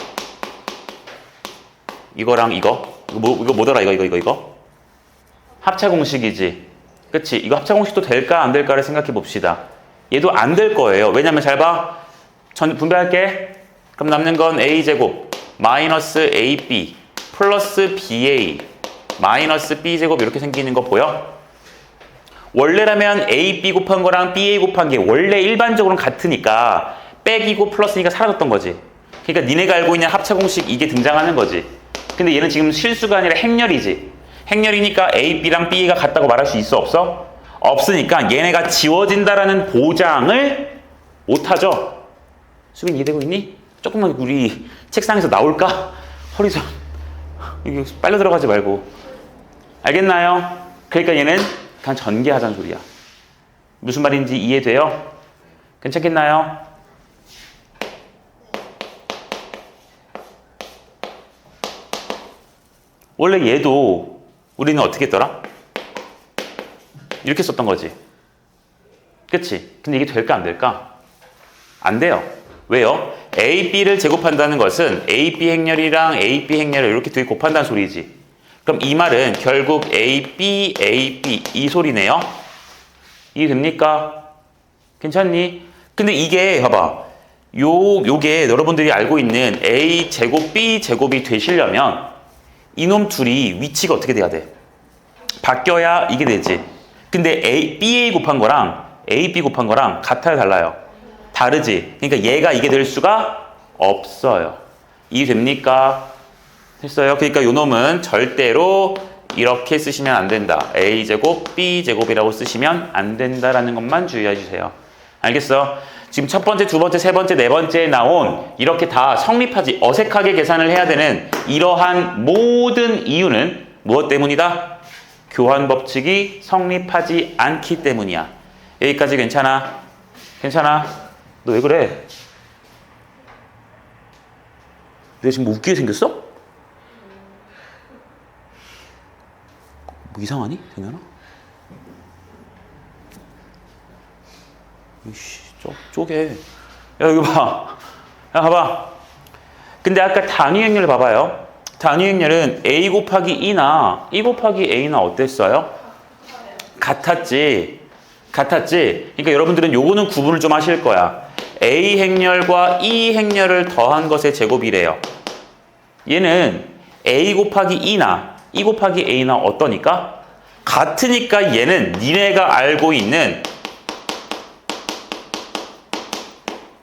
이거랑 이거 뭐더라? 이거 합차 공식이지. 그치? 이거 합차 공식도 될까 안 될까를 생각해 봅시다. 얘도 안 될 거예요. 왜냐면 잘 봐. 분배할게. 그럼 남는 건 A제곱 마이너스 AB 플러스 BA 마이너스 B제곱 이렇게 생기는 거 보여? 원래라면 A, B 곱한 거랑 BA 곱한 게 원래 일반적으로는 같으니까 빼기고 플러스니까 사라졌던 거지. 그러니까 니네가 알고 있는 합차 공식 이게 등장하는 거지. 근데 얘는 지금 실수가 아니라 행렬이지. 행렬이니까 A, B랑 B가 같다고 말할 수 있어 없어? 없으니까 얘네가 지워진다라는 보장을 못하죠. 수빈 이해되고 있니? 조금만 우리 책상에서 나올까? 허리 좀 이게 빨려 들어가지 말고. 알겠나요? 그러니까 얘는 그냥 전개하자는 소리야. 무슨 말인지 이해돼요? 괜찮겠나요? 원래 얘도 우리는 어떻게 했더라? 이렇게 썼던 거지. 그치? 근데 이게 될까 안 될까? 안 돼요. 왜요? A, B를 제곱한다는 것은 A, B 행렬이랑 A, B 행렬을 이렇게 두 개 곱한다는 소리지. 그럼 이 말은 결국 A, B, A, B 이 소리네요. 이해됩니까? 괜찮니? 근데 이게 봐봐. 요게 여러분들이 알고 있는 A 제곱, B 제곱이 되시려면 이놈 둘이 위치가 어떻게 돼야 돼? 바뀌어야 이게 되지. 근데 BA 곱한 거랑 AB 곱한 거랑 같아요, 달라요? 다르지. 그러니까 얘가 이게 될 수가 없어요. 이해됩니까? 됐어요? 그러니까 요 놈은 절대로 이렇게 쓰시면 안 된다. A제곱, B제곱이라고 쓰시면 안 된다라는 것만 주의해 주세요. 알겠어? 지금 첫 번째, 두 번째, 세 번째, 네 번째에 나온 이렇게 다 성립하지, 어색하게 계산을 해야 되는 이러한 모든 이유는 무엇 때문이다? 교환 법칙이 성립하지 않기 때문이야. 여기까지 괜찮아? 괜찮아? 너 왜 그래? 내가 지금 뭐 웃기게 생겼어? 뭐 이상하니? 생겨나? 이씨, 쪼개. 야, 여기 봐. 야, 봐봐. 근데 아까 단위행렬 봐봐요. 단위행렬은 A 곱하기 E나 E 곱하기 A나 어땠어요? 같았지. 같았지. 그러니까 여러분들은 요거는 구분을 좀 하실 거야. A 행렬과 E 행렬을 더한 것의 제곱이래요. 얘는 A 곱하기 E나 E 곱하기 A나 어떠니까? 같으니까 얘는 니네가 알고 있는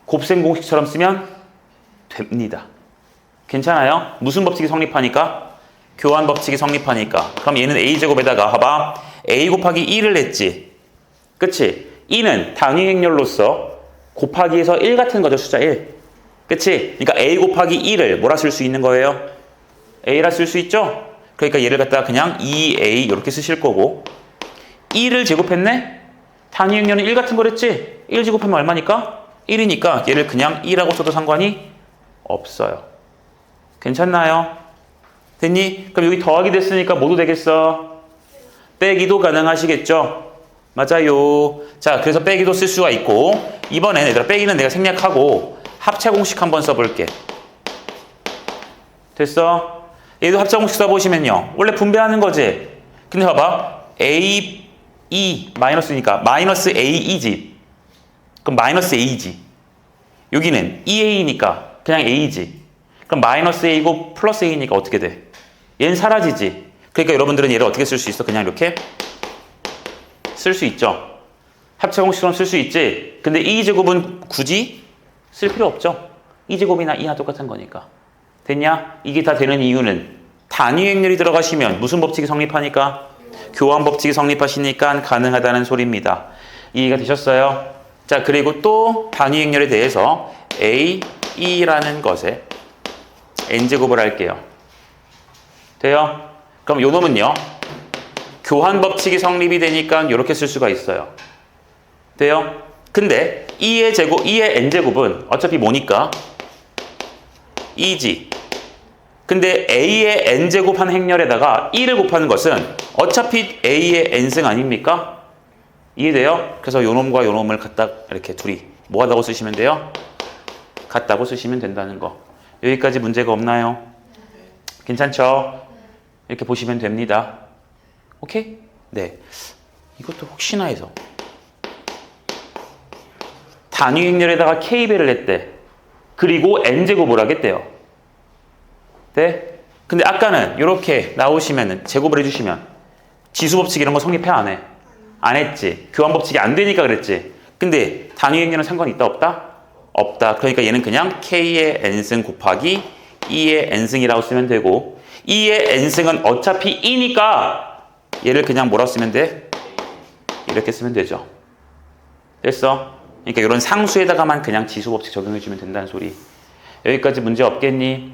곱셈 공식처럼 쓰면 됩니다. 괜찮아요? 무슨 법칙이 성립하니까? 교환 법칙이 성립하니까. 그럼 얘는 A제곱에다가 봐봐. A 곱하기 2를 냈지. 그치? 2는 단위 행렬로서 곱하기에서 1 같은 거죠. 숫자 1. 그치? 그러니까 A 곱하기 2를 뭐라 쓸 수 있는 거예요? A라 쓸 수 있죠? 그러니까 얘를 갖다가 그냥 2A 이렇게 쓰실 거고 2를 제곱했네? 단위 행렬은 1 같은 거랬지? 1 제곱하면 얼마니까? 1이니까 얘를 그냥 2라고 써도 상관이 없어요. 괜찮나요? 됐니? 그럼 여기 더하기 됐으니까 모두 되겠어? 빼기도 가능하시겠죠? 맞아요. 자, 그래서 빼기도 쓸 수가 있고 이번엔 얘들아 빼기는 내가 생략하고 합체 공식 한번 써볼게. 됐어? 얘도 합체 공식 써보시면요. 원래 분배하는 거지. 근데 봐봐. A, E 마이너스니까 마이너스 AE지. 그럼 마이너스 A지. 여기는 2A니까 그냥 A지. 그럼 마이너스 A고 플러스 A니까 어떻게 돼? 얘는 사라지지. 그러니까 여러분들은 얘를 어떻게 쓸 수 있어? 그냥 이렇게 쓸 수 있죠. 합체 공식처럼 쓸 수 있지. 근데 2제곱은 굳이 쓸 필요 없죠. 2제곱이나 2와 똑같은 거니까. 됐냐? 이게 다 되는 이유는 단위 행렬이 들어가시면 무슨 법칙이 성립하니까? 교환 법칙이 성립하시니까 가능하다는 소리입니다. 이해가 되셨어요? 자, 그리고 또 단위 행렬에 대해서 A, E라는 것에 N제곱을 할게요. 돼요? 그럼 요 놈은요. 교환 법칙이 성립이 되니까 이렇게 쓸 수가 있어요. 돼요? 근데 E의 제곱, E의 N제곱은 어차피 뭐니까? E지. 근데 A의 N제곱한 행렬에다가 E를 곱하는 것은 어차피 A의 N승 아닙니까? 이해돼요? 그래서 요 놈과 요 놈을 갖다 이렇게 둘이 뭐 하다고 쓰시면 돼요? 같다고 쓰시면 된다는 거. 여기까지 문제가 없나요? 괜찮죠? 이렇게 보시면 됩니다. 오케이? 네. 이것도 혹시나 해서 단위 행렬에다가 K배를 했대. 그리고 N제곱을 하겠대요. 네? 근데 아까는 이렇게 나오시면은 제곱을 해주시면 지수법칙 이런 거 성립해 안 해? 안 했지. 교환 법칙이 안 되니까 그랬지. 근데 단위 행렬은 상관이 있다 없다? 없다. 그러니까 얘는 그냥 K의 N승 곱하기 E의 N승이라고 쓰면 되고 E의 N승은 어차피 E니까 얘를 그냥 뭐라고 쓰면 돼? 이렇게 쓰면 되죠. 됐어? 그러니까 이런 상수에다가만 그냥 지수법칙 적용해주면 된다는 소리. 여기까지 문제 없겠니?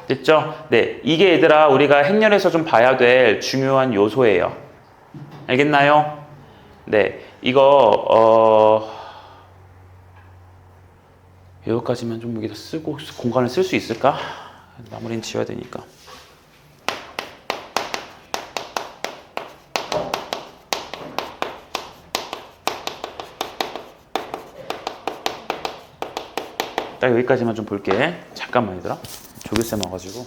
됐죠? 네, 이게 얘들아 우리가 행렬에서 좀 봐야 될 중요한 요소예요. 알겠나요? 네, 이거 여기까지만 좀 여기다 쓰고 공간을 쓸 수 있을까? 마무리는 지어야 되니까. 자, 여기까지만 좀 볼게. 잠깐만 얘들아. 조교쌤 와가지고.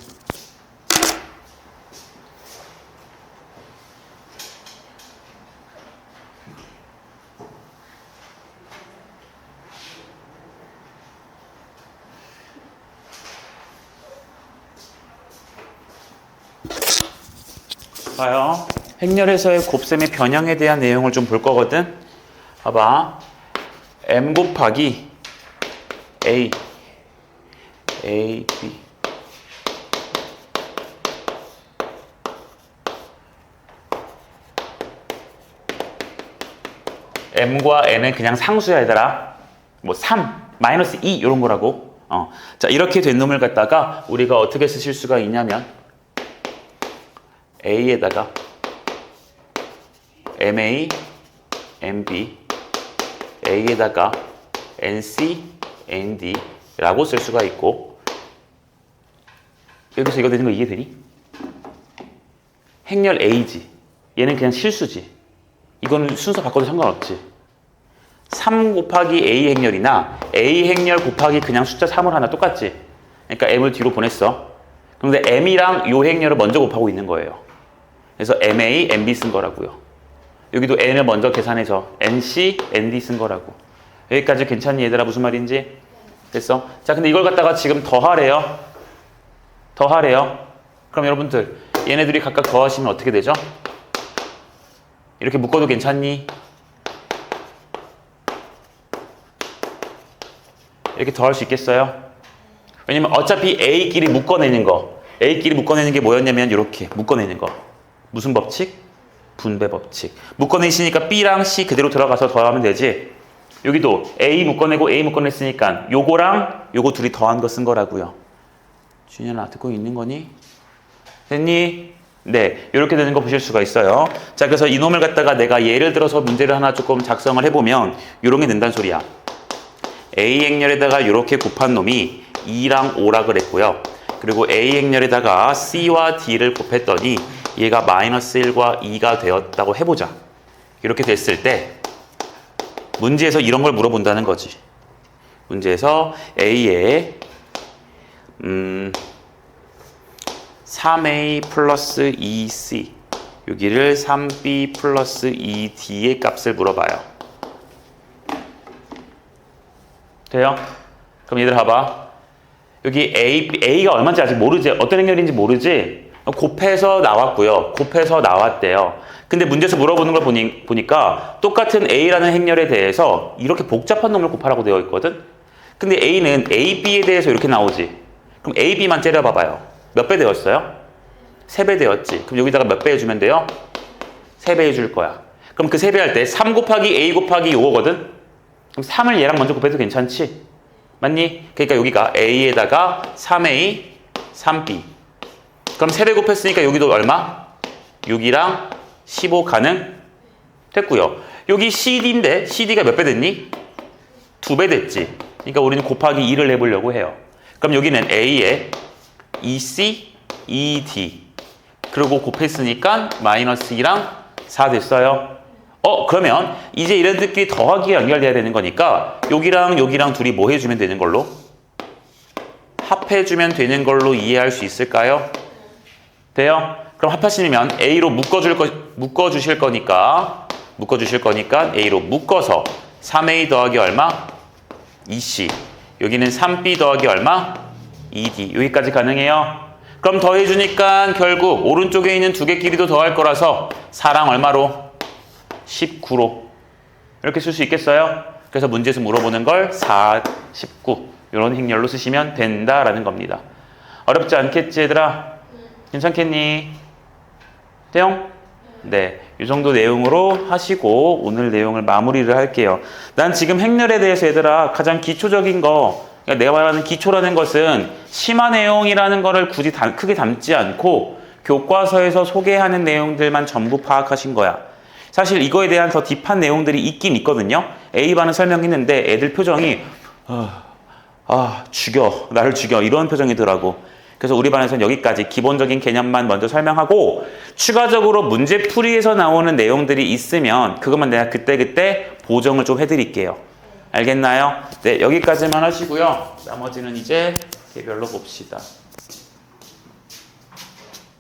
봐요. 행렬에서의 곱셈의 변형에 대한 내용을 좀 볼 거거든. 봐봐. m 곱하기 a, b m과 n은 그냥 상수야 얘들아. 뭐 3, 마이너스 2 이런 거라고. 자, 이렇게 된 놈을 갖다가 우리가 어떻게 쓰실 수가 있냐면 a에다가 ma, mb, a에다가 nc, nd라고 쓸 수가 있고, 여기서 이거 되는 거 이해되니? 행렬 a지. 얘는 그냥 실수지. 이거는 순서 바꿔도 상관없지. 3 곱하기 a 행렬이나 a 행렬 곱하기 그냥 숫자 3을 하나 똑같지. 그러니까 m을 뒤로 보냈어. 그런데 m이랑 요 행렬을 먼저 곱하고 있는 거예요. 그래서 ma, mb 쓴 거라고요. 여기도 n을 먼저 계산해서 nc, nd 쓴 거라고. 여기까지 괜찮니 얘들아? 무슨 말인지? 됐어? 자, 근데 이걸 갖다가 지금 더하래요. 그럼 여러분들 얘네들이 각각 더하시면 어떻게 되죠? 이렇게 묶어도 괜찮니? 이렇게 더할 수 있겠어요? 왜냐면 어차피 A끼리 묶어내는 게 뭐였냐면 이렇게 묶어내는 거. 무슨 법칙? 분배 법칙. 묶어내시니까 B랑 C 그대로 들어가서 더하면 되지. 여기도 A 묶어내고 A 묶어냈으니까 요거랑 요거 둘이 더한 거 쓴 거라고요. 준현아 듣고 있는 거니? 됐니? 네, 이렇게 되는 거 보실 수가 있어요. 자, 그래서 이놈을 갖다가 내가 예를 들어서 문제를 하나 조금 작성을 해보면 이런 게 된다는 소리야. A 행렬에다가 이렇게 곱한 놈이 2랑 5라 그랬고요. 그리고 A 행렬에다가 C와 D를 곱했더니 얘가 마이너스 1과 2가 되었다고 해보자. 이렇게 됐을 때 문제에서 이런 걸 물어본다는 거지. 문제에서 A에 3A 플러스 2C 여기를 3B 플러스 2D의 값을 물어봐요. 돼요? 그럼 얘들 봐봐. 여기 A가 얼마인지 아직 모르지? 어떤 행렬인지 모르지? 곱해서 나왔고요. 곱해서 나왔대요. 근데 문제에서 물어보는 걸 보니까 똑같은 A라는 행렬에 대해서 이렇게 복잡한 놈을 곱하라고 되어 있거든? 근데 A는 AB에 대해서 이렇게 나오지. 그럼 AB만 째려봐봐요. 몇 배 되었어요? 3배 되었지. 그럼 여기다가 몇 배 해주면 돼요? 3배 해줄 거야. 그럼 그 3배 할 때 3 곱하기 A 곱하기 요거거든? 그럼 3을 얘랑 먼저 곱해도 괜찮지? 맞니? 그러니까 여기가 A에다가 3A, 3B. 그럼 3배 곱했으니까 여기도 얼마? 6이랑 15 가능? 됐고요. 여기 CD인데 CD가 몇 배 됐니? 2배 됐지. 그러니까 우리는 곱하기 2를 해보려고 해요. 그럼 여기는 A에 EC, ED. 그리고 곱했으니까 마이너스 2랑 4 됐어요. 그러면 이제 이런 애들끼리 더하기에 연결돼야 되는 거니까 여기랑 여기랑 둘이 뭐 해주면 되는 걸로? 합해주면 되는 걸로 이해할 수 있을까요? 돼요? 그럼 합하시면 A로 묶어주실 거니까 A로 묶어서 3A 더하기 얼마? 2C. 여기는 3B 더하기 얼마? 2D. 여기까지 가능해요? 그럼 더해주니까 결국 오른쪽에 있는 두 개끼리도 더할 거라서 4랑 얼마로? 19로. 이렇게 쓸 수 있겠어요? 그래서 문제에서 물어보는 걸 4, 19 이런 행렬로 쓰시면 된다라는 겁니다. 어렵지 않겠지 얘들아? 괜찮겠니? 대용? 네, 이 정도 내용으로 하시고 오늘 내용을 마무리를 할게요. 난 지금 행렬에 대해서 얘들아 가장 기초적인 거, 그러니까 내가 말하는 기초라는 것은 심화 내용이라는 거를 굳이 크게 담지 않고 교과서에서 소개하는 내용들만 전부 파악하신 거야. 사실 이거에 대한 더 딥한 내용들이 있긴 있거든요. A반은 설명했는데 애들 표정이 나를 죽여 이런 표정이더라고. 그래서 우리 반에서는 여기까지 기본적인 개념만 먼저 설명하고 추가적으로 문제풀이에서 나오는 내용들이 있으면 그것만 내가 그때그때 보정을 좀 해드릴게요. 알겠나요? 네, 여기까지만 하시고요. 나머지는 이제 개별로 봅시다.